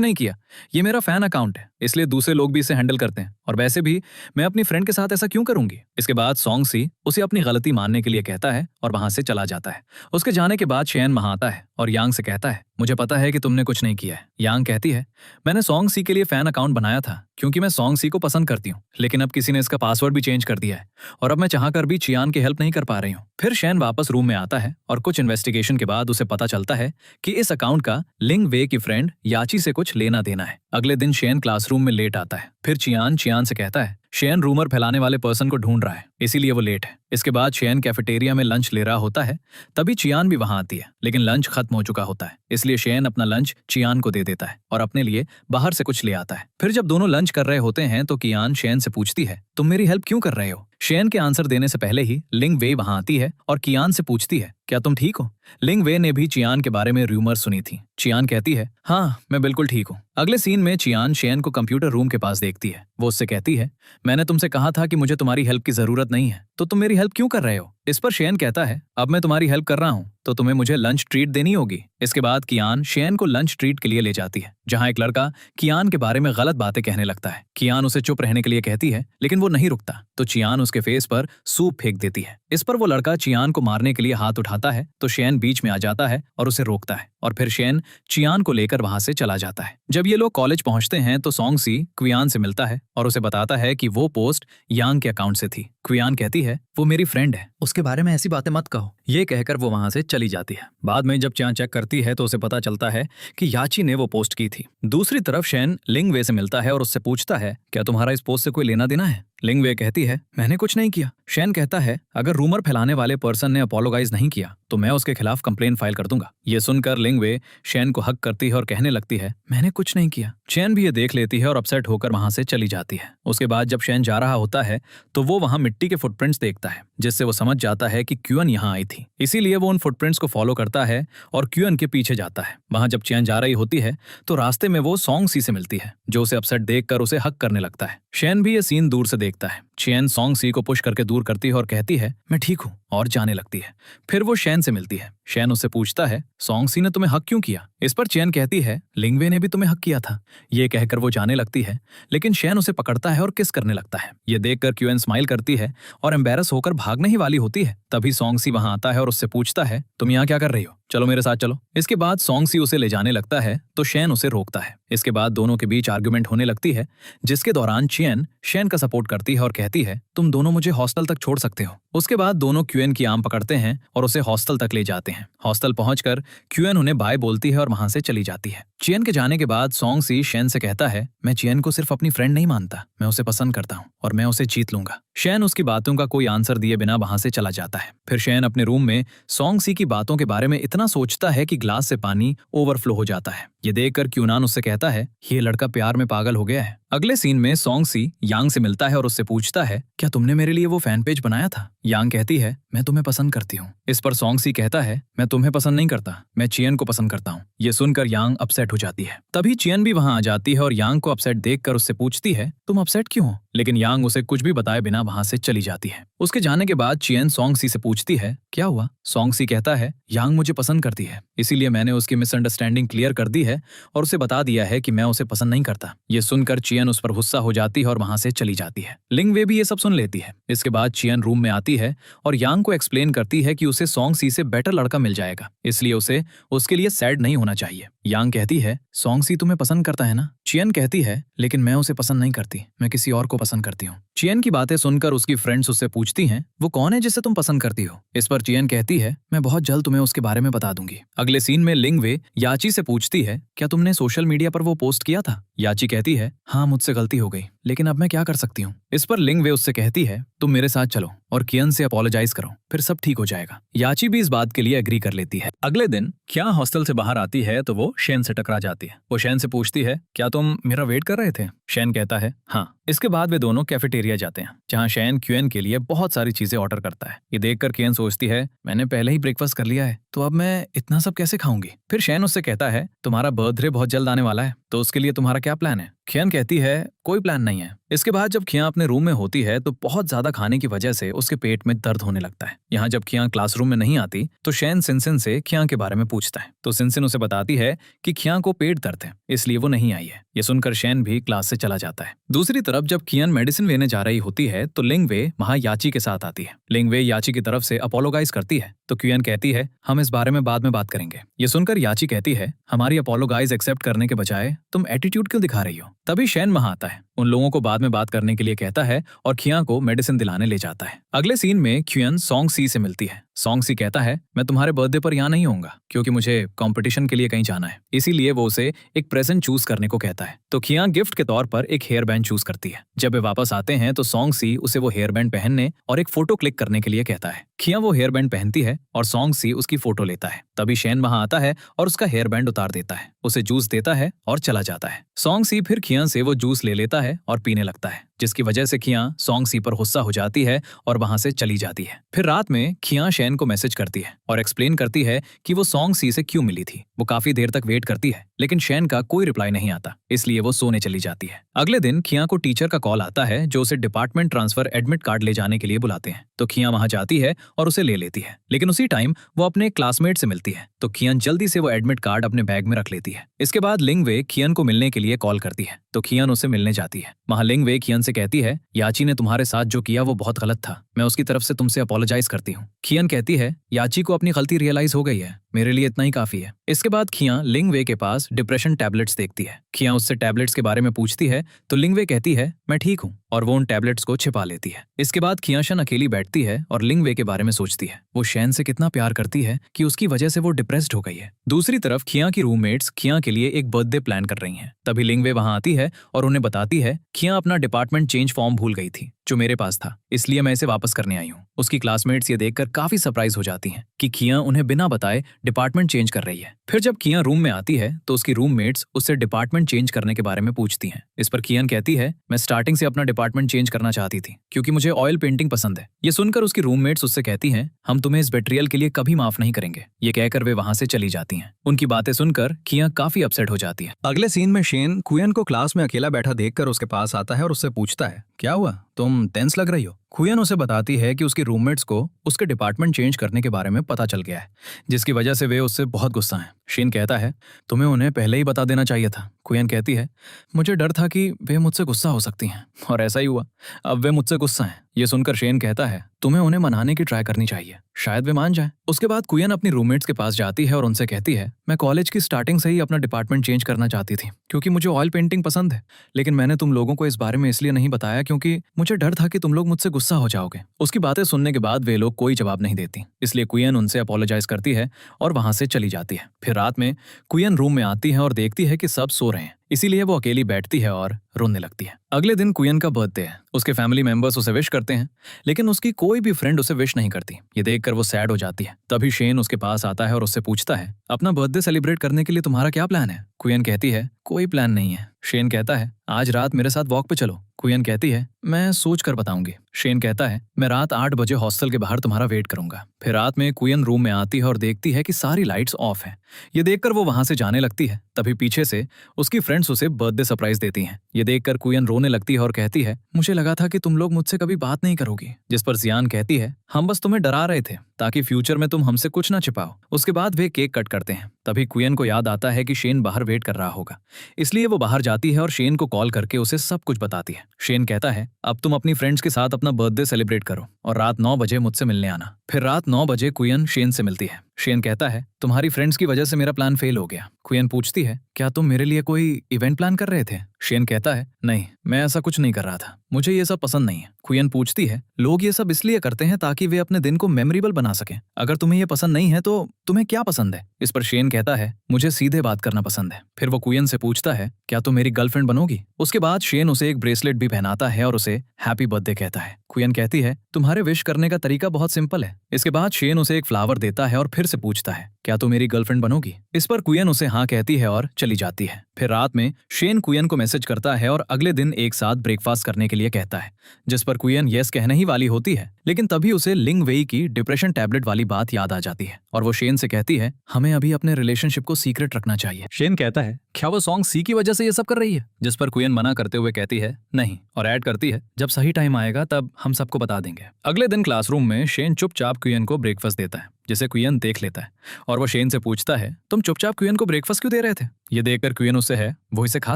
Speaker 1: नहीं किया, ये मेरा फैन अकाउंट है, इसलिए दूसरे लोग भी इसे हैंडल करते हैं, और वैसे भी मैं अपनी फ्रेंड के साथ ऐसा क्यों करूंगी? इसके बाद सॉन्ग सी उसे अपनी गलती मानने के लिए कहता है और वहां से चला जाता है। उसके जाने के बाद शेन वहां आता है और यांग से कहता है, मुझे पता है कि तुमने कुछ नहीं किया है। यांग कहती है, मैंने सॉन्ग सी के लिए फैन अकाउंट बनाया था क्योंकि मैं सॉन्ग सी को पसंद करती हूँ, लेकिन अब किसी ने इसका पासवर्ड भी चेंज कर दिया है और अब मैं चाहकर भी चियान की हेल्प नहीं कर पा रही हूँ। फिर शेन वापस रूम में आता है और कुछ इन्वेस्टिगेशन के बाद उसे पता चलता है कि इस अकाउंट का लिंग वे की फ्रेंड याची से कुछ लेना देना है। अगले दिन शेन क्लासरूम में लेट आता है। फिर चियान से कहता है, शेन रूमर फैलाने वाले पर्सन को ढूंढ रहा है, इसीलिए वो लेट है। इसके बाद शेन कैफेटेरिया में लंच ले रहा होता है, तभी चियान भी वहां आती है, लेकिन लंच खत्म हो चुका होता है, इसलिए शेन अपना लंच चियान को दे देता है और अपने लिए बाहर से कुछ ले आता है। फिर जब दोनों लंच कर रहे होते हैं तो कियान शेन से पूछती है, तुम मेरी हेल्प क्यों कर रहे हो? शेन के आंसर देने से पहले ही लिंग वे वहां आती है और कियान से पूछती है, क्या तुम ठीक हो? लिंग वे ने भी चियान के बारे में रूमर सुनी थी। चियान कहती है, हाँ मैं बिल्कुल ठीक हूँ। अगले सीन में चियान शेन को कंप्यूटर रूम के पास देखती है। वो उससे कहती है, मैंने तुमसे कहा था कि मुझे तुम्हारी हेल्प की जरूरत नहीं है, तो तुम मेरी हेल्प क्यों कर रहे हो? इस पर शेन कहता है, अब मैं तुम्हारी हेल्प कर रहा हूँ तो तुम्हें मुझे लंच ट्रीट देनी होगी। इसके बाद कियान शेन को लंच ट्रीट के लिए ले जाती है, जहाँ एक लड़का कियान के बारे में गलत बातें कहने लगता है। कियान उसे चुप रहने के लिए कहती है, लेकिन वो नहीं रुकता, तो चियान उसके फेस पर सूप फेंक देती है। इस पर वो लड़का चियान को मारने के लिए हाथ उठाता है तो शेन बीच में आ जाता है और उसे रोकता है और फिर शेन चियान को लेकर वहां से चला जाता है। जब ये लोग कॉलेज पहुंचते हैं तो सॉन्ग सी क्वियान से मिलता है और उसे बताता है कि वो पोस्ट यांग के अकाउंट से थी। क्वियान कहती है, वो मेरी फ्रेंड है, उसके बारे में ऐसी बातें मत कहो। ये कहकर वो वहां से चली जाती है। बाद में जब चियान चेक करती है तो उसे पता चलता है कि याची ने वो पोस्ट की थी। दूसरी तरफ शेन लिंग वे से मिलता है और उससे पूछता है, क्या तुम्हारा इस पोस्ट से कोई लेना देना है? लिंग वे कहती है, मैंने कुछ नहीं किया। शेन कहता है, अगर रूमर फैलाने वाले पर्सन ने अपोलोगाइज नहीं किया तो मैं उसके खिलाफ कंप्लेन फाइल कर दूंगा। ये सुनकर लिंग वे शेन को हक करती है और कहने लगती है, मैंने कुछ नहीं किया। शेन भी ये देख लेती है और अपसेट होकर वहां से चली जाती है। उसके बाद जब शेन जा रहा होता है तो वो वहां मिट्टी के फुटप्रिंट्स देखता है, जिससे वो समझ जाता है कि क्यून यहाँ आई थी। इसीलिए वो उन फुटप्रिंट्स को फॉलो करता है और क्यून के पीछे जाता है। वहां जब चैन जा रही होती है तो रास्ते में वो सॉन्ग सी से मिलती है, जो उसे अपसेट देखकर उसे हक करने लगता है। शेन भी ये सीन दूर से देखता है। चैन सॉन्ग सी को पुश करके दूर करती है और कहती है, मैं ठीक हूँ, और जाने लगती है। फिर वो शेन से मिलती है। शेन उससे पूछता है, सॉन्ग सी ने तुम्हें हक क्यों किया? इस पर चैन कहती है, लिंगवे ने भी तुम्हें हक किया था। ये कहकर वो जाने लगती है, लेकिन शेन उसे पकड़ता है और किस करने लगता है। ये देखकर क्यूएन स्माइल करती है और एम्बेरस होकर भागने ही वाली होती है। तभी सॉन्ग सी वहां आता है और उससे पूछता है, तुम यहाँ क्या कर रही हो? चलो मेरे साथ चलो। इसके बाद सॉन्ग सी उसे ले जाने लगता है तो शेन उसे रोकता है। इसके बाद दोनों के बीच आर्गुमेंट होने लगती है, जिसके दौरान चैन शेन का सपोर्ट करती है और कहती है, तुम दोनों मुझे हॉस्टल तक छोड़ सकते हो। उसके बाद दोनों क्यूएन की आर्म पकड़ते हैं और उसे हॉस्टल तक ले जाते हैं। हॉस्टल पहुंचकर क्यूएन उन्हें बाय बोलती है और वहां से चली जाती है। चैन के जाने के बाद सॉन्ग सी शेन से कहता है, मैं चैन को सिर्फ अपनी फ्रेंड नहीं मानता, मैं उसे पसंद करता हूँ और मैं उसे जीत लूंगा। शेन उसकी बातों का कोई आंसर दिए बिना वहां से चला जाता है। फिर शेन अपने रूम में सॉन्ग सी की बातों के बारे में इतना सोचता है कि ग्लास से पानी ओवरफ्लो हो जाता है। ये देखकर क्यूनान उससे कहता है, ये लड़का प्यार में पागल हो गया है। अगले सीन में सॉन्ग सी यांग से मिलता है और उससे पूछता है, क्या तुमने मेरे लिए वो फैन पेज बनाया था? यांग कहती है, मैं तुम्हें पसंद करती हूँ। इस पर सॉन्ग सी कहता है, मैं तुम्हें पसंद नहीं करता, मैं चियन को पसंद करता हूँ। ये सुनकर यांग अपसेट हो जाती है। तभी चियन भी वहां आ जाती है और यांग को अपसेट देखकर उससे पूछती है, तुम अपसेट क्यों हो? लेकिन यांग उसे कुछ भी बताए बिना वहां से चली जाती है। उसके जाने के बाद चियन सॉन्ग सी से पूछती है, क्या हुआ? सॉन्ग सी कहता है, यांग मुझे पसंद करती है, इसीलिए मैंने उसकी मिसअंडरस्टैंडिंग क्लियर कर दी है और उसे बता दिया है कि मैं उसे पसंद नहीं करता। ये सुनकर चियन उस पर गुस्सा हो जाती है और वहां से चली जाती है। लिंग वे भी ये सब सुन लेती है। इसके बाद चियन रूम में आती है और यांग को एक्सप्लेन करती है कि उसे सॉन्ग सी से बेटर लड़का मिल जाएगा, इसलिए उसे उसके लिए सैड नहीं होना चाहिए। यांग कहती है, सॉन्ग सी तुम्हें पसंद करता है ना? चियन कहती है, लेकिन मैं उसे पसंद नहीं करती, मैं किसी और को पसंद करती हूँ। चियन की बातें सुनकर उसकी फ्रेंड्स उससे पूछती हैं, वो कौन है जिसे तुम पसंद करती हो? इस पर चियन कहती है, मैं बहुत जल्द तुम्हें उसके बारे में बता दूंगी। अगले सीन में लिंग वे याची से पूछती है, क्या तुमने सोशल मीडिया पर वो पोस्ट किया था? याची कहती है, हाँ मुझसे गलती हो गई, लेकिन अब मैं क्या कर सकती हूँ? इस पर लिंग वे उससे कहती है, तुम मेरे साथ चलो और कियन से अपोलोजाइज करो, फिर सब ठीक हो जाएगा। याची भी इस बात के लिए एग्री कर लेती है। अगले दिन क्या हॉस्टल से बाहर आती है तो वो शेन से टकरा जाती है। वो शेन से पूछती है, क्या तुम मेरा वेट कर रहे थे? शेन कहता है, हाँ। इसके बाद वे दोनों कैफेटेरिया जाते हैं, जहाँ शेन क्यूएन के लिए बहुत सारी चीजें ऑर्डर करता है। ये देखकर कियन सोचती है, मैंने पहले ही ब्रेकफास्ट कर लिया है, तो अब मैं इतना सब कैसे खाऊंगी? फिर शेन उससे कहता है, तुम्हारा बर्थडे बहुत जल्द आने वाला है, तो उसके लिए तुम्हारा क्या प्लान है? कियन कहती है, कोई प्लान नहीं है। इसके बाद जब खिया अपने रूम में होती है तो बहुत ज्यादा खाने की वजह से उसके पेट में दर्द होने लगता है। यहाँ जब खिया क्लासरूम में नहीं आती तो शेन सिनसिन से खिया के बारे में पूछता है, तो सिनसिन उसे बताती है कि खिया को पेट दर्द है, इसलिए वो नहीं आई है। ये सुनकर शेन भी क्लास से चला जाता है। दूसरी तरफ जब कियन मेडिसिन लेने जा रही होती है तो लिंग वे वहाँ याची के साथ आती है। लिंग वे याची की तरफ से अपोलोगाइज करती है तो कियन कहती है, हम इस बारे में बाद में बात करेंगे। ये सुनकर याची कहती है, हमारी अपोलोगाइज एक्सेप्ट करने के बजाय तुम एटीट्यूड क्यों दिखा रही हो? तभी शेन वहाँ आता है, उन लोगों को बाद में बात करने के लिए कहता है और खिया को मेडिसिन दिलाने ले जाता है। अगले सीन में क्यूएन सॉन्ग सी से मिलती है। सॉन्ग सी कहता है, मैं तुम्हारे बर्थडे पर यहाँ नहीं होऊंगा क्योंकि मुझे कंपटीशन के लिए कहीं जाना है, इसीलिए वो उसे एक प्रेजेंट चूज करने को कहता है। तो खिया गिफ्ट के तौर पर एक हेयर बैंड चूज करती है। जब वे वापस आते हैं तो सॉन्ग सी उसे वो हेयर बैंड पहनने और एक फोटो क्लिक करने के लिए कहता है। खिया वो हेयर बैंड पहनती है और सॉन्ग सी उसकी फोटो लेता है। तभी शेन वहां आता है और उसका हेयर बैंड उतार देता है, उसे जूस देता है और चला जाता है। सॉन्ग सी फिर खिया से वो जूस ले लेता है और पीने लगता है, जिसकी वजह से खिया सॉन्ग सी पर गुस्सा हो जाती है और वहां से चली जाती है। फिर रात में खिया शेन को मैसेज करती है और एक्सप्लेन करती है कि वो सॉन्ग सी से क्यों मिली थी। वो काफी देर तक वेट करती है लेकिन शेन का कोई रिप्लाई नहीं आता, इसलिए वो सोने चली जाती है। अगले दिन खिया को टीचर का कॉल आता है जो उसे डिपार्टमेंट ट्रांसफर एडमिट कार्ड ले जाने के लिए बुलाते हैं। तो खिया वहां जाती है और उसे ले लेती है, लेकिन उसी टाइम वो अपने क्लासमेट से मिलती है। तो खियन जल्दी से वो एडमिट कार्ड अपने बैग में रख लेती है। इसके बाद लिंग वे खियन को मिलने के लिए कॉल करती है तो खियन उसे मिलने जाती है। वहां लिंग वे खियन से कहती है, याची ने तुम्हारे साथ जो किया वो बहुत गलत था, मैं उसकी तरफ से तुमसे अपोलोजाइज करती हूँ। खियन कहती है, याची को अपनी गलती रियलाइज हो गई है, मेरे लिए इतना ही काफी है। इसके बाद खिया लिंग वे के पास डिप्रेशन टैबलेट्स देखती है। खिया उससे टैबलेट्स के बारे में पूछती है तो लिंग वे कहती है, मैं ठीक हूँ, और वो उन टैबलेट्स को छिपा लेती है। इसके बाद खियाशन अकेली बैठती है और लिंग वे के बारे में सोचती है। वो शेन से कितना प्यार करती है कि उसकी वजह से वो डिप्रेस्ड हो गई है। दूसरी तरफ खिया की रूममेट्स खिया के लिए एक बर्थडे प्लान कर रही हैं। तभी लिंग वे वहां आती है और उन्हें बताती है, खिया अपना डिपार्टमेंट चेंज फॉर्म भूल गई थी जो मेरे पास था, इसलिए मैं इसे वापस करने आई हूँ। उसकी क्लासमेट्स ये देखकर काफी सरप्राइज हो जाती हैं कि खिया उन्हें बिना बताए डिपार्टमेंट चेंज कर रही है। फिर जब खिया रूम में आती है तो उसकी रूममेट्स उससे डिपार्टमेंट चेंज करने के बारे में पूछती हैं। इस पर खियन कहती है, मैं स्टार्टिंग से अपना डिपार्टमेंट चेंज करना चाहती थी क्योंकि मुझे ऑयल पेंटिंग पसंद है। ये सुनकर उसकी रूममेट्स उससे कहती हैं, हम तुम्हें इस बेट्रियल के लिए कभी माफ नहीं करेंगे। ये कहकर वे वहां से चली जाती हैं। उनकी बातें सुनकर खिया काफी अपसेट हो जाती है।
Speaker 2: अगले सीन में शेन कुयन को क्लास में अकेला बैठा देखकर उसके पास आता है और उससे पूछता है, क्या हुआ, तुम टेंस लग रही हो? कुयन उसे बताती है कि उसकी रूममेट्स को उसके डिपार्टमेंट चेंज करने के बारे में पता चल गया है, जिसकी वजह से वे उससे बहुत गुस्सा हैं। शेन कहता है, तुम्हें उन्हें पहले ही बता देना चाहिए था। कुयन कहती है, मुझे डर था कि वे मुझसे गुस्सा हो सकती हैं, और ऐसा ही हुआ, अब वे मुझसे गुस्सा हैं। ये सुनकर शेन कहता है, तुम्हें उन्हें मनाने की ट्राई करनी चाहिए, शायद वे मान जाए। उसके बाद कुयन अपनी रूममेट्स के पास जाती है और उनसे कहती है, मैं कॉलेज की स्टार्टिंग से ही अपना डिपार्टमेंट चेंज करना चाहती थी क्योंकि मुझे ऑयल पेंटिंग पसंद है, लेकिन मैंने तुम लोगों को इस बारे में इसलिए नहीं बताया क्योंकि मुझे डर था कि तुम लोग मुझसे गुस्सा हो जाओगे। उसकी बातें सुनने के बाद वे लोग कोई जवाब नहीं देती, इसलिए कुयन उनसे अपोलोजाइज करती है और वहां से चली जाती है। फिर रात में कुयन रूम में आती है और देखती है कि सब सो रहे हैं, इसीलिए वो अकेली बैठती है और रोने लगती है। अगले दिन कुयन का बर्थडे है। उसके फैमिली मेंबर्स उसे विश करते हैं, लेकिन उसकी कोई भी फ्रेंड उसे विश नहीं करती। ये देखकर वो सैड हो जाती है। तभी शेन उसके पास आता है और उससे पूछता है, अपना बर्थडे सेलिब्रेट करने के लिए तुम्हारा क्या प्लान है? कुयन कहती है, कोई प्लान नहीं है। शेन कहता है, आज रात मेरे साथ वॉक पे चलो। कुयन कहती है, मैं सोच कर बताऊंगी। शेन कहता है, मैं रात 8 बजे हॉस्टल के बाहर तुम्हारा वेट करूंगा। फिर रात में कुयन रूम में आती है और देखती है कि सारी लाइट्स ऑफ हैं। ये देखकर वो वहां से जाने लगती है। तभी पीछे से उसकी फ्रेंड्स उसे बर्थडे सरप्राइज देती हैं। ये देखकर कुयन रोने लगती है और कहती है, मुझे लगा था कि तुम लोग मुझसे कभी बात नहीं करोगी। जिस पर जियान कहती है, हम बस तुम्हें डरा रहे थे।
Speaker 1: ताकि फ्यूचर में तुम हमसे कुछ ना छिपाओ। उसके बाद वे केक कट करते हैं। तभी क्वियन को याद आता है कि शेन बाहर वेट कर रहा होगा, इसलिए वो बाहर जाती है और शेन को कॉल करके उसे सब कुछ बताती है। शेन कहता है अब तुम अपनी फ्रेंड्स के साथ अपना बर्थडे सेलिब्रेट करो और रात 9 बजे मुझसे मिलने आना। फिर रात 9 बजे क्वियन शेन से मिलती है। शेन कहता है तुम्हारी फ्रेंड्स की वजह से मेरा प्लान फेल हो गया। क्वियन पूछती है क्या तुम मेरे लिए कोई इवेंट प्लान कर रहे थे? शेन कहता है नहीं, मैं ऐसा कुछ नहीं कर रहा था, मुझे ये सब पसंद नहीं है। क्वियन पूछती है लोग ये सब इसलिए करते हैं ताकि वे अपने दिन को मेमोरेबल बना सकें। अगर तुम्हें ये पसंद नहीं है तो तुम्हें क्या पसंद है? इस पर शेन कहता है मुझे सीधे बात करना पसंद है। फिर वो क्वियन से पूछता है क्या तुम मेरी गर्लफ्रेंड बनोगी? उसके बाद शेन उसे एक ब्रेसलेट भी पहनाता है और उसे हैप्पी बर्थडे कहता है। क्वियन कहती है तुम्हारे विश करने का तरीका बहुत सिंपल है। इसके बाद शेन उसे एक फ्लावर देता है और फिर से पूछता है क्या तुम मेरी गर्लफ्रेंड बनोगी? इस पर क्वियन उसे हाँ कहती है और चली जाती है। फिर रात में शेन क्वियन को मैसेज करता है और अगले दिन एक साथ ब्रेकफास्ट करने के लिए कहता है, जिस पर क्वियन यस कहने ही वाली होती है, लेकिन तभी उसे लिंग वेई की डिप्रेशन टैबलेट वाली बात याद आ जाती है और वो शेन से कहती है हमें अभी अपने रिलेशनशिप को सीक्रेट रखना चाहिए। शेन कहता है क्या वो सॉन्ग सी की वजह से ये सब कर रही है? जिस पर क्वियन मना करते हुए कहती है नहीं, और ऐड करती है जब सही टाइम आएगा तब हम सबको बता देंगे। अगले दिन क्लासरूम में शेन चुपचाप क्वियन को ब्रेकफास्ट देता है, जिसे क्वियन देख लेता है और वो शेन से पूछता है तुम चुपचाप क्वियन को ब्रेकफास्ट क्यों दे रहे थे? ये देखकर क्वियन उससे है वो इसे खा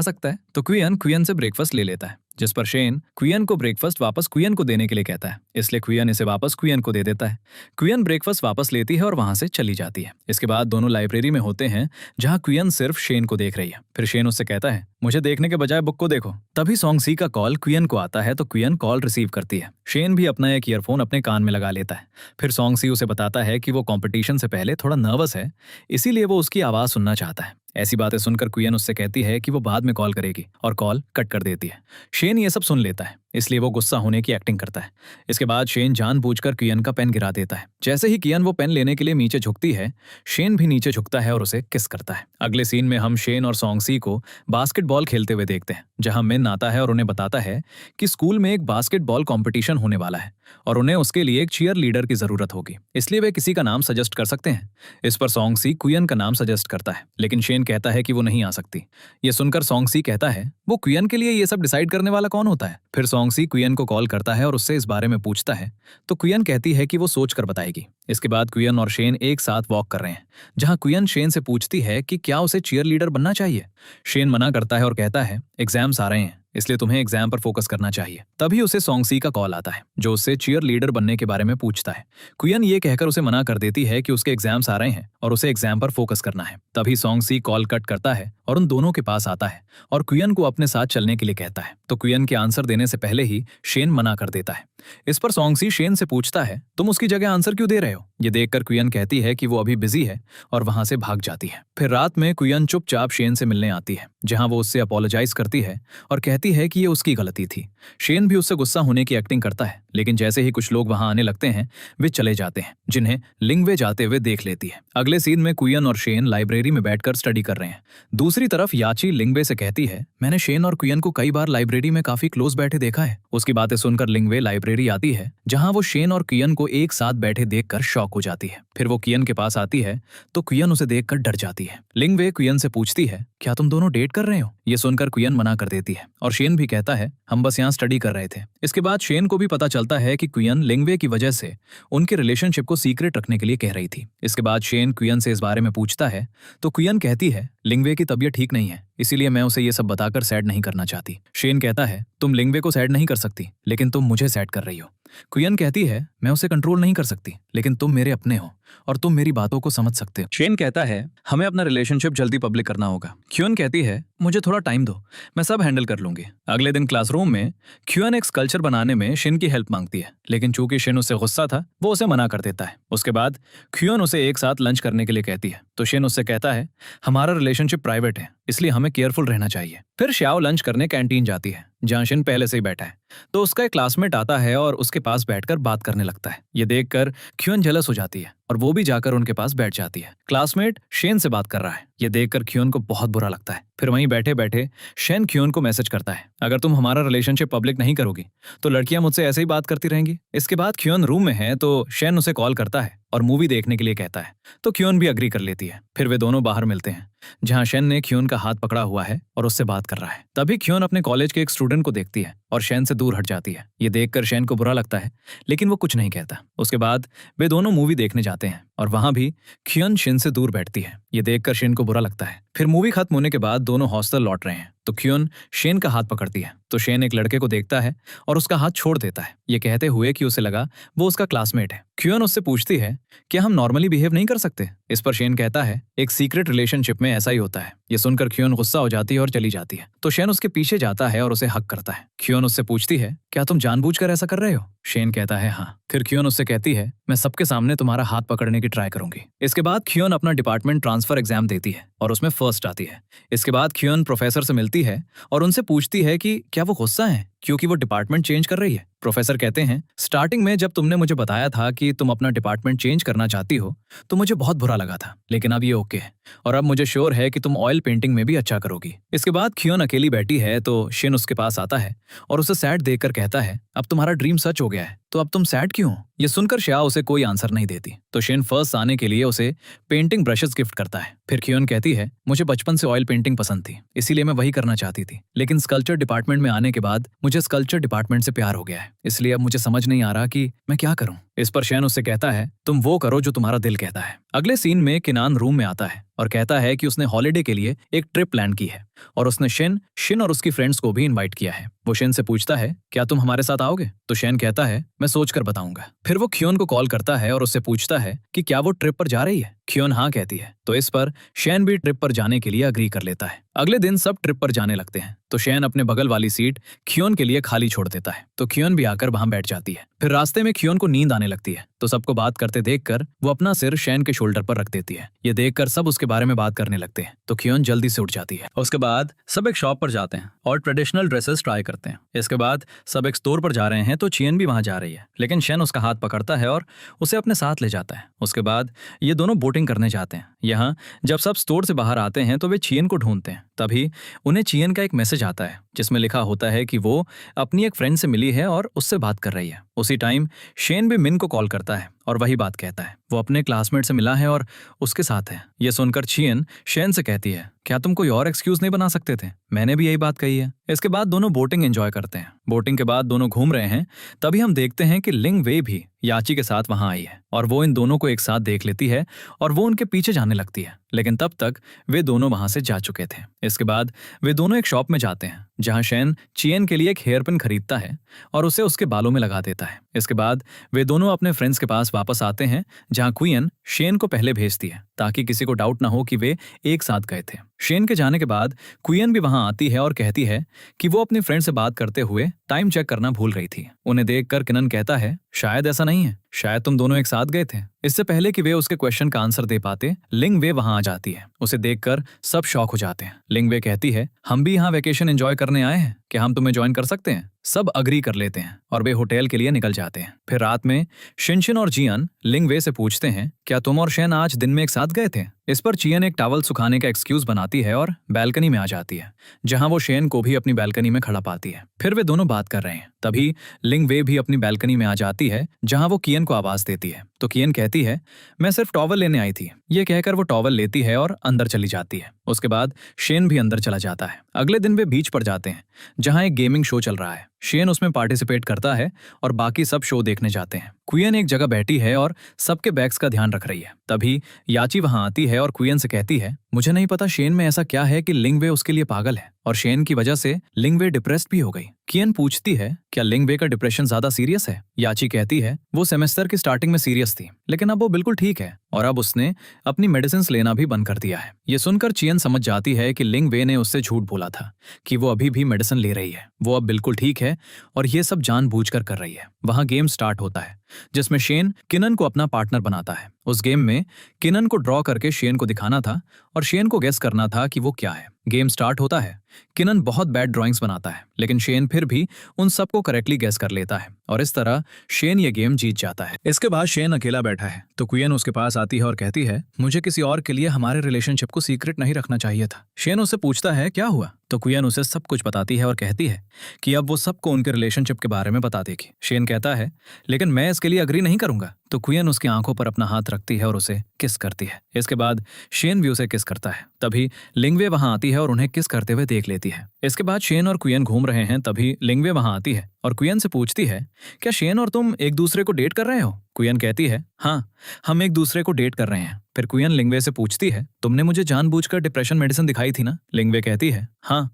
Speaker 1: सकता है, तो क्वियन से ब्रेकफास्ट ले लेता है, जिस पर शेन क्वियन को ब्रेकफास्ट वापस क्वियन को देने के लिए कहता है, इसलिए क्वियन इसे वापस क्वियन को दे देता है। क्वियन ब्रेकफास्ट वापस लेती है और वहां से चली जाती है। इसके बाद दोनों लाइब्रेरी में होते हैं जहां क्वियन सिर्फ शेन को देख रही है। फिर शेन उससे कहता है मुझे देखने के बजाय बुक को देखो। तभी सॉन्ग सी का कॉल क्वियन को आता है तो क्वियन कॉल रिसीव करती है। शेन भी अपना एक ईयरफोन अपने कान में लगा लेता है। फिर सॉन्ग सी उसे बताता है कि वो कंपटीशन से पहले थोड़ा नर्वस है, इसीलिए वो उसकी आवाज सुनना चाहता है। ऐसी बातें सुनकर क्वियन उससे कहती है कि वो बाद में कॉल करेगी और कॉल कट कर देती है। शेन ये सब सुन लेता है, इसलिए वो गुस्सा होने की एक्टिंग करता है। इसके बाद शेन जानबूझकर क्वियन का पेन गिरा देता है। जैसे ही क्वियन वो पेन लेने के लिए नीचे झुकती है, शेन भी नीचे झुकता है और उसे किस करता है। अगले सीन में हम शेन और सॉन्ग सी को बास्केटबॉल खेलते हुए देखते हैं, जहां मिन आता है और उन्हें बताता है कि स्कूल में एक बास्केटबॉल कॉम्पिटिशन होने वाला है और उन्हें उसके लिए एक चीयर लीडर की जरूरत होगी, इसलिए वे किसी का नाम सजेस्ट कर सकते हैं। इस पर सॉन्ग सी क्वियन का नाम सजेस्ट करता है, लेकिन शेन कहता है कि वो नहीं आ सकती। ये सुनकर सॉन्ग सी कहता है वो क्वियन के लिए ये सब डिसाइड करने वाला कौन होता है? फिर सॉन्ग सी क्वियन को कॉल करता है और उससे इस बारे में पूछता है, तो क्वियन कहती है कि वो सोच कर बताएगी। इसके बाद क्वियन और शेन एक साथ वॉक कर रहे हैं, जहां क्वियन शेन से पूछती है कि क्या उसे चीयर लीडर बनना चाहिए। शेन मना करता है और कहता है एग्जाम्स आ रहे हैं, इसलिए तुम्हें एग्जाम पर फोकस करना चाहिए। तभी उसे सॉन्ग सी का कॉल आता है, जो उससे चीयर लीडर बनने के बारे में पूछता है। क्वियन ये कहकर उसे मना कर देती है कि उसके एग्जाम्स आ रहे हैं और उसे एग्जाम पर फोकस करना है। तभी सॉन्ग सी कॉल कट करता है और उन दोनों के पास आता है और क्वियन को अपने साथ चलने के लिए कहता है, तो क्वियन के आंसर देने से पहले ही शेन मना कर देता है। इस पर सॉन्ग सी शेन से पूछता है तुम उसकी जगह आंसर क्यों दे रहे हो? ये देखकर क्वियन कहती है कि वो अभी बिजी है और वहां से भाग जाती है। फिर रात में क्वियन चुपचाप शेन से मिलने आती है, जहां वो उससे अपोलोजाइज करती है और कहती है कि ये उसकी गलती थी। शेन भी उससे गुस्सा होने की एक्टिंग करता है, लेकिन जैसे ही कुछ लोग वहां आने लगते हैं वे चले जाते हैं, जिन्हें लिंगवे जाते हुए देख लेती है। अगले सीन में क्वियन और शेन लाइब्रेरी में बैठकर स्टडी कर रहे हैं। दूसरी तरफ याची लिंगवे से कहती है मैंने शेन और क्वियन को कई बार लाइब्रेरी में काफी क्लोज बैठे देखा है। उसकी बातें सुनकर लिंगवे लाइब्रेरी आती है, जहां वो शेन और क्वियन को एक साथ बैठे देखकर शॉक हो जाती है। फिर वो क्वियन के पास आती है तो क्वियन उसे देखकर डर जाती है। लिंगवे क्वियन से पूछती है क्या तुम दोनों डेट कर रहे हो? ये सुनकर क्वियन मना कर देती है और शेन भी कहता है हम बस यहाँ स्टडी कर रहे थे। इसके बाद शेन को भी पता चलता है कि क्वियन लिंगवे की वजह से उनके रिलेशनशिप को सीक्रेट रखने के लिए कह रही थी। इसके बाद शेन क्वियन से इस बारे में पूछता है तो क्वियन कहती है लिंगवे की तबीयत ठीक नहीं है, इसीलिए मैं उसे ये सब बताकर सैड नहीं करना चाहती। शेन कहता है तुम लिंगवे को सैड नहीं कर सकती, लेकिन तुम मुझे सैड कर रही हो। क्वियन कहती है मैं उसे कंट्रोल नहीं कर सकती, लेकिन तुम मेरे अपने हो और तुम मेरी बातों को समझ सकते हो। शेन कहता है हमें अपना रिलेशनशिप जल्दी पब्लिक करना होगा। क्वियन कहती है मुझे थोड़ा टाइम दो, मैं सब हैंडल कर लूंगी। अगले दिन क्लासरूम में क्वियन एक स्कल्पचर बनाने में शेन की हेल्प मांगती है, लेकिन चूंकि शेन उससे गुस्सा था वो उसे मना कर देता है। उसके बाद क्वियन उसे एक साथ लंच करने के लिए कहती है, तो शेन उससे कहता है हमारा रिलेशनशिप प्राइवेट है, इसलिए हमें केयरफुल रहना चाहिए। फिर श्याओ लंच करने कैंटीन जाती है, जहां शेन पहले से ही बैठा है, तो उसका एक क्लासमेट आता है और उसके पास बैठकर बात करने लगता है। ये देखकर क्वियन जेलस हो जाती है और वो भी जाकर उनके पास बैठ जाती है। क्लासमेट शेन से बात कर रहा है, ये देखकर क्वियन को बहुत बुरा लगता है। फिर वहीं बैठे बैठे शेन क्वियन को मैसेज करता है अगर तुम हमारा रिलेशनशिप पब्लिक नहीं करोगी तो लड़कियां मुझसे ऐसे ही बात करती रहेंगी। इसके बाद क्वियन रूम में है तो शेन उसे कॉल करता है और मूवी देखने के लिए कहता है, तो क्वियन भी अग्री कर लेती है। फिर वे दोनों बाहर मिलते हैं, जहां शेन ने क्वियन का हाथ पकड़ा हुआ है और उससे बात कर रहा है। तभी क्वियन अपने कॉलेज के एक स्टूडेंट को देखती है और शेन से दूर हट जाती है। ये देखकर शेन को बुरा लगता है, लेकिन वो कुछ नहीं कहता। उसके बाद वे दोनों मूवी देखने जाते हैं और वहां भी क्यून शेन से दूर बैठती है। ये देखकर शेन को बुरा लगता है। फिर मूवी खत्म होने के बाद दोनों हॉस्टल लौट रहे हैं तो क्यून शेन का हाथ पकड़ती है तो शेन एक लड़के को देखता है और उसका हाथ छोड़ देता है, ये कहते हुए कि उसे लगा वो उसका क्लासमेट है। क्यून उससे पूछती है क्या हम नॉर्मली बिहेव नहीं कर सकते। इस पर शेन कहता है एक सीक्रेट रिलेशनशिप में ऐसा ही होता है। ये सुनकर क्यून गुस्सा हो जाती है और चली जाती है तो शेन उसके पीछे जाता है और उसे हक करता है। क्यून उससे पूछती है क्या तुम जानबूझकर ऐसा कर रहे हो। शेन कहता है हाँ। फिर क्यून उससे कहती है मैं सबके सामने तुम्हारा हाथ पकड़ने की ट्राई करूंगी। इसके बाद क्यून अपना डिपार्टमेंट ट्रांसफर एग्जाम देती है और उसमें फर्स्ट आती है। इसके बाद क्यून प्रोफेसर से मिलती है और उनसे पूछती है कि क्या वो गुस्सा है क्योंकि वो डिपार्टमेंट चेंज कर रही है। प्रोफेसर कहते हैं स्टार्टिंग में जब तुमने मुझे बताया था कि तुम अपना डिपार्टमेंट चेंज करना चाहती हो तो मुझे बहुत बुरा लगा था, लेकिन अब ये ओके है और अब मुझे श्योर है कि तुम ऑयल पेंटिंग में भी अच्छा करोगी। इसके बाद क्यून अकेली बैठी है तो शेन उसके पास आता है और उसे सैड देखकर कहता है अब तुम्हारा ड्रीम सच हो गया है तो अब तुम सैड क्यों हो। ये सुनकर श्या उसे कोई आंसर नहीं देती तो शेन फर्स्ट आने के लिए उसे पेंटिंग ब्रशेस गिफ्ट करता है। फिर क्यून कहती है मुझे बचपन से ऑयल पेंटिंग पसंद थी इसीलिए मैं वही करना चाहती थी, लेकिन स्कल्पचर डिपार्टमेंट में आने के बाद मुझे स्कल्पचर डिपार्टमेंट से प्यार हो गया है, इसलिए अब मुझे समझ नहीं आ रहा कि मैं क्या करूं। इस पर शेन उससे कहता है तुम वो करो जो तुम्हारा दिल कहता है। अगले सीन में किनान रूम में आता है और कहता है कि उसने हॉलिडे के लिए एक ट्रिप प्लान की है और उसने शिन और उसकी फ्रेंड्स को भी इनवाइट किया है। वो शेन से पूछता है क्या तुम हमारे साथ आओगे तो शेन कहता है मैं सोचकर बताऊंगा। फिर वो क्यून को कॉल करता है और उससे पूछता है कि क्या वो ट्रिप पर जा रही है। क्यून हाँ कहती है तो इस पर शेन भी ट्रिप पर जाने के लिए अग्री कर लेता है। अगले दिन सब ट्रिप पर जाने लगते हैं तो शेन अपने बगल वाली सीट क्यून के लिए खाली छोड़ देता है तो क्यून भी आकर वहां बैठ जाती है। फिर रास्ते में क्यून को नींद आने लगती है तो सबको बात करते देखकर वो अपना सिर शेन के शोल्डर पर रख देती है। ये देखकर सब उसके बारे में बात करने लगते हैं तो क्यून जल्दी से उठ जाती है। उसके बाद सब एक शॉप पर जाते हैं और ट्रेडिशनल ड्रेसेस ट्राई करते हैं। इसके बाद सब एक स्टोर पर जा रहे हैं तो चियन भी वहां जा रही है, लेकिन शेन उसका हाथ पकड़ता है और उसे अपने साथ ले जाता है। उसके बाद ये दोनों बोटिंग करने जाते हैं। यहाँ जब सब स्टोर से बाहर आते हैं तो वे चियन को ढूंढते हैं। तभी उन्हें चियन का एक मैसेज आता है जिसमें लिखा होता है कि वो अपनी एक फ्रेंड से मिली है और उससे बात कर रही है। उसी टाइम शेन भी मिन को कॉल करता है और वही बात कहता है, वो अपने क्लासमेट से मिला है और उसके साथ है। ये सुनकर चियन शेन से कहती है क्या तुम कोई और एक्सक्यूज नहीं बना सकते थे, मैंने भी यही बात कही है। इसके बाद दोनों बोटिंग एंजॉय करते हैं। बोटिंग के बाद दोनों घूम रहे हैं तभी हम देखते हैं कि लिंग वे भी याची के साथ वहां आई है और वो इन दोनों को एक साथ देख लेती है और वो उनके पीछे जाने लगती है, लेकिन तब तक वे दोनों वहां से जा चुके थे। इसके बाद वे दोनों एक शॉप में जाते हैं जहां शेन चियन के लिए एक हेयर पिन खरीदता है और उसे उसके बालों में लगा देता है। इसके बाद वे दोनों अपने फ्रेंड्स के पास वापस आते हैं जहां क्वीन शेन को पहले भेजती है ताकि किसी को डाउट ना हो कि वे एक साथ गए थे। शेन के जाने के बाद क्वीन भी वहां आती है और कहती है कि वो अपनी फ्रेंड से बात करते हुए टाइम चेक करना भूल गई थी। उन्हें देखकर किनन कहता है शायद ऐसा नहीं है, शायद तुम दोनों एक साथ गए थे। इससे पहले कि वे उसके क्वेश्चन का आंसर दे पाते लिंग वे वहां आ जाती है। उसे देखकर सब शॉक हो जाते हैं। लिंग वे कहती है हम भी यहाँ वेकेशन एंजॉय करने आए हैं, क्या हम तुम्हें ज्वाइन कर सकते हैं। सब अग्री कर लेते हैं और वे होटल के लिए निकल जाते हैं। फिर रात में शिनशिन और जियन लिंग वे से पूछते हैं क्या तुम और शेन आज दिन में एक साथ गए थे। इस पर चियन एक टॉवल सुखाने का एक्सक्यूज बनाती है और बैल्कनी में आ जाती है जहां वो शेन को भी अपनी बैल्कनी में खड़ा पाती है। फिर वे दोनों बात कर रहे हैं तभी लिंग वे भी अपनी बैल्कनी में आ जाती है जहां वो कियन को आवाज देती है तो कियन कहती है मैं सिर्फ टॉवल लेने आई थी। ये कहकर वो टॉवल लेती है और अंदर चली जाती है। उसके बाद शेन भी अंदर चला जाता है। अगले दिन वे बीच पर जाते हैं जहां एक गेमिंग शो चल रहा है। शेन उसमें पार्टिसिपेट करता है और बाकी सब शो देखने जाते हैं। क्वीन एक जगह बैठी है और सबके बैग्स का ध्यान रख रही है। तभी याची वहां आती है और क्वीन से कहती है मुझे नहीं पता शेन में ऐसा क्या है कि लिंग वे उसके लिए पागल है और शेन की वजह से लिंग वे डिप्रेस्ड भी हो गई। कियन पूछती है क्या लिंग वे का डिप्रेशन ज्यादा सीरियस है। याची कहती है वो सेमेस्टर की स्टार्टिंग में सीरियस थी लेकिन अब वो बिल्कुल ठीक है और अब उसने अपनी मेडिसिन लेना भी बंद कर दिया है। ये सुनकर चियन समझ जाती है कि लिंग वे ने उससे झूठ बोला था कि वो अभी भी मेडिसिन ले रही है, वो अब बिल्कुल ठीक है और ये सब जानबूझकर कर रही है। वहां गेम स्टार्ट होता है जिसमें शेन किनन को अपना पार्टनर बनाता है। उस गेम में किनन को ड्रॉ करके शेन को दिखाना था और शेन को गेस करना था कि वो क्या है। गेम स्टार्ट होता है। किनन बहुत बैड ड्राइंग्स बनाता है लेकिन शेन फिर भी उन सबको करेक्टली गेस कर लेता है और इस तरह शेन ये गेम जीत जाता है। इसके बाद शेन अकेला बैठा है तो क्वीन उसके पास आती है और कहती है मुझे किसी और के लिए हमारे रिलेशनशिप को सीक्रेट नहीं रखना चाहिए था। शेन उससे पूछता है क्या हुआ तो कुयन उसे सब कुछ बताती है और कहती है कि अब वो सबको उनके रिलेशनशिप के बारे में बता देगी। शेन कहता है लेकिन मैं इसके लिए अग्री नहीं करूंगा। तो कुयन उसकी आंखों पर अपना हाथ रखती है और उसे किस करती है। इसके बाद शेन भी उसे किस करता है। तभी लिंगवे वहां आती है और उन्हें किस करते हुए देख लेती है। इसके बाद शेन और कुयन घूम रहे हैं, तभी लिंगवे वहां आती है और कुयन से पूछती है क्या शेन और तुम एक दूसरे को डेट कर रहे हो। कुयन कहती है हाँ, हम एक दूसरे को डेट कर रहे हैं। फिर कुयन लिंगवे से पूछती है तुमने मुझे जानबूझकर डिप्रेशन मेडिसिन दिखाई थी ना। लिंगवे कहती है हाँ,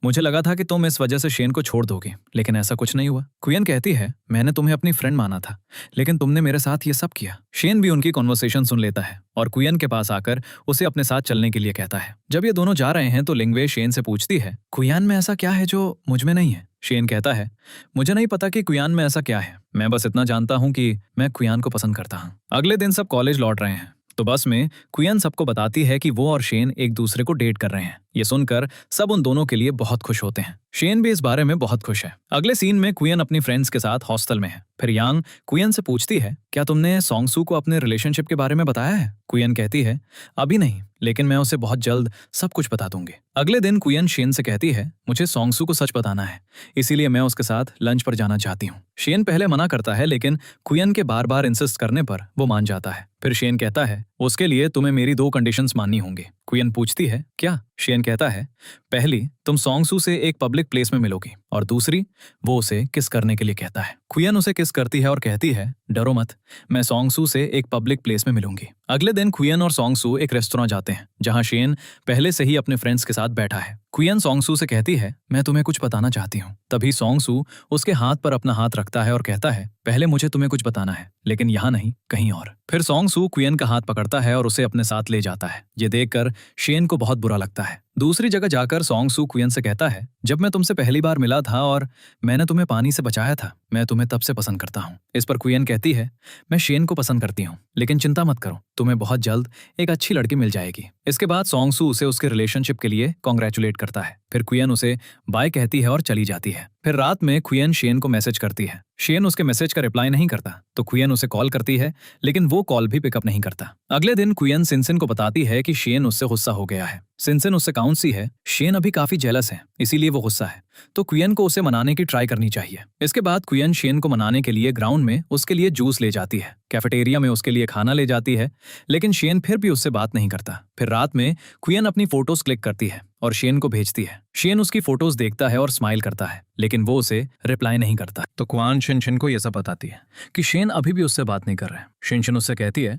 Speaker 1: मुझे लगा था कि तुम इस वजह से शेन को छोड़ दोगे, लेकिन ऐसा कुछ नहीं हुआ। कुयन कहती है मैंने तुम्हें अपनी फ्रेंड माना था, लेकिन तुमने मेरे साथ ये सब किया। शेन भी उनकी कॉन्वर्सेशन सुन लेता है और कुयन के पास आकर उसे अपने साथ चलने के लिए कहता है। जब ये दोनों जा रहे हैं तो लिंगवे शेन से पूछती है कुयान में ऐसा क्या है जो मुझ में नहीं है। शेन कहता है मुझे नहीं पता कि कुयान में ऐसा क्या है, मैं बस इतना जानता हूं कि मैं कुयान को पसंद करता हूं। अगले दिन सब कॉलेज लौट रहे हैं तो बस में कुयन सबको बताती है कि वो और शेन एक दूसरे को डेट कर रहे हैं। ये सुनकर सब उन दोनों के लिए बहुत खुश होते हैं। शेन भी इस बारे में बहुत खुश है। अगले सीन में कुयन अपनी फ्रेंड्स के साथ हॉस्टल में है। फिर यांग कुयन से पूछती है क्या तुमने सॉन्गसू को अपने रिलेशनशिप के बारे में बताया है। कुयन कहती है अभी नहीं, लेकिन मैं उसे बहुत जल्द सब कुछ बता दूंगी। अगले दिन कुयन शेन से कहती है मुझे सॉन्गसू को सच बताना है, इसीलिए मैं उसके साथ लंच पर जाना चाहती हूँ। शेन पहले मना करता है, लेकिन कुयन के बार बार इंसिस्ट करने पर वो मान जाता है। फिर शेन कहता है उसके लिए तुम्हें मेरी 2 कंडीशंस माननी होंगी। कुयन पूछती है क्या। शेन कहता है पहली, तुम सॉन्गसू से एक पब्लिक प्लेस में मिलोगी, और दूसरी, वो उसे किस करने के लिए कहता है। कुयन उसे किस करती है और कहती है डरो मत, मैं सॉन्गसू से एक पब्लिक प्लेस में मिलूंगी। अगले दिन कुयन और सॉन्गसू एक रेस्टोरेंट जाते हैं जहां शेन पहले से ही अपने फ्रेंड्स के साथ बैठा है। कुयन सॉन्गसू से कहती है मैं तुम्हें कुछ बताना चाहती हूँ। तभी सॉन्गसू उसके हाथ पर अपना हाथ रखता है और कहता है पहले मुझे तुम्हें कुछ बताना है, लेकिन यहाँ नहीं, कहीं और। फिर सॉन्गसू कुयन का हाथ पकड़ता है और उसे अपने साथ ले जाता है। ये देखकर शेन को बहुत बुरा लगता है। दूसरी जगह जाकर सॉन्गसू कुयन से कहता है जब मैं तुमसे पहली बार मिला था और मैंने तुम्हें पानी से बचाया था, मैं तुम्हें तब से पसंद करता हूँ। इस पर कुयन कहती है मैं शेन को पसंद करती हूँ, लेकिन चिंता मत करो, तुम्हें बहुत जल्द एक अच्छी लड़की मिल जाएगी। इसके बाद सॉन्गसू उसे उसके रिलेशनशिप के लिए कॉन्ग्रेचुलेट करता है। फिर कुयन उसे बाय कहती है और चली जाती है। फिर रात में कुयन शेन को मैसेज करती है। शेन उसके मैसेज का रिप्लाई नहीं करता तो कुयन उसे कॉल करती है, लेकिन वो कॉल भी पिकअप नहीं करता। अगले दिन कुयन सिनसिन को बताती है कि शेन उससे गुस्सा हो गया है। सिनसिन उससे काउंसी है, शेन अभी काफी जेलस है, इसीलिए वो गुस्सा है, तो कुयन को उसे मनाने की ट्राई करनी चाहिए। इसके बाद कुयन शेन को मनाने के लिए ग्राउंड में उसके लिए जूस ले जाती है, कैफेटेरिया में उसके लिए खाना ले जाती है, लेकिन शेन फिर भी उससे बात नहीं करता। फिर रात में कुयन अपनी फोटोज क्लिक करती है और शेन को भेजती है। शेन उसकी फोटोज देखता है और स्माइल करता है, लेकिन वो उसे रिप्लाई नहीं करता। तो क्वान शिनशिन को यह सब बताती है कि शेन अभी भी उससे बात नहीं कर रहा है। शिनशिन उससे कहती है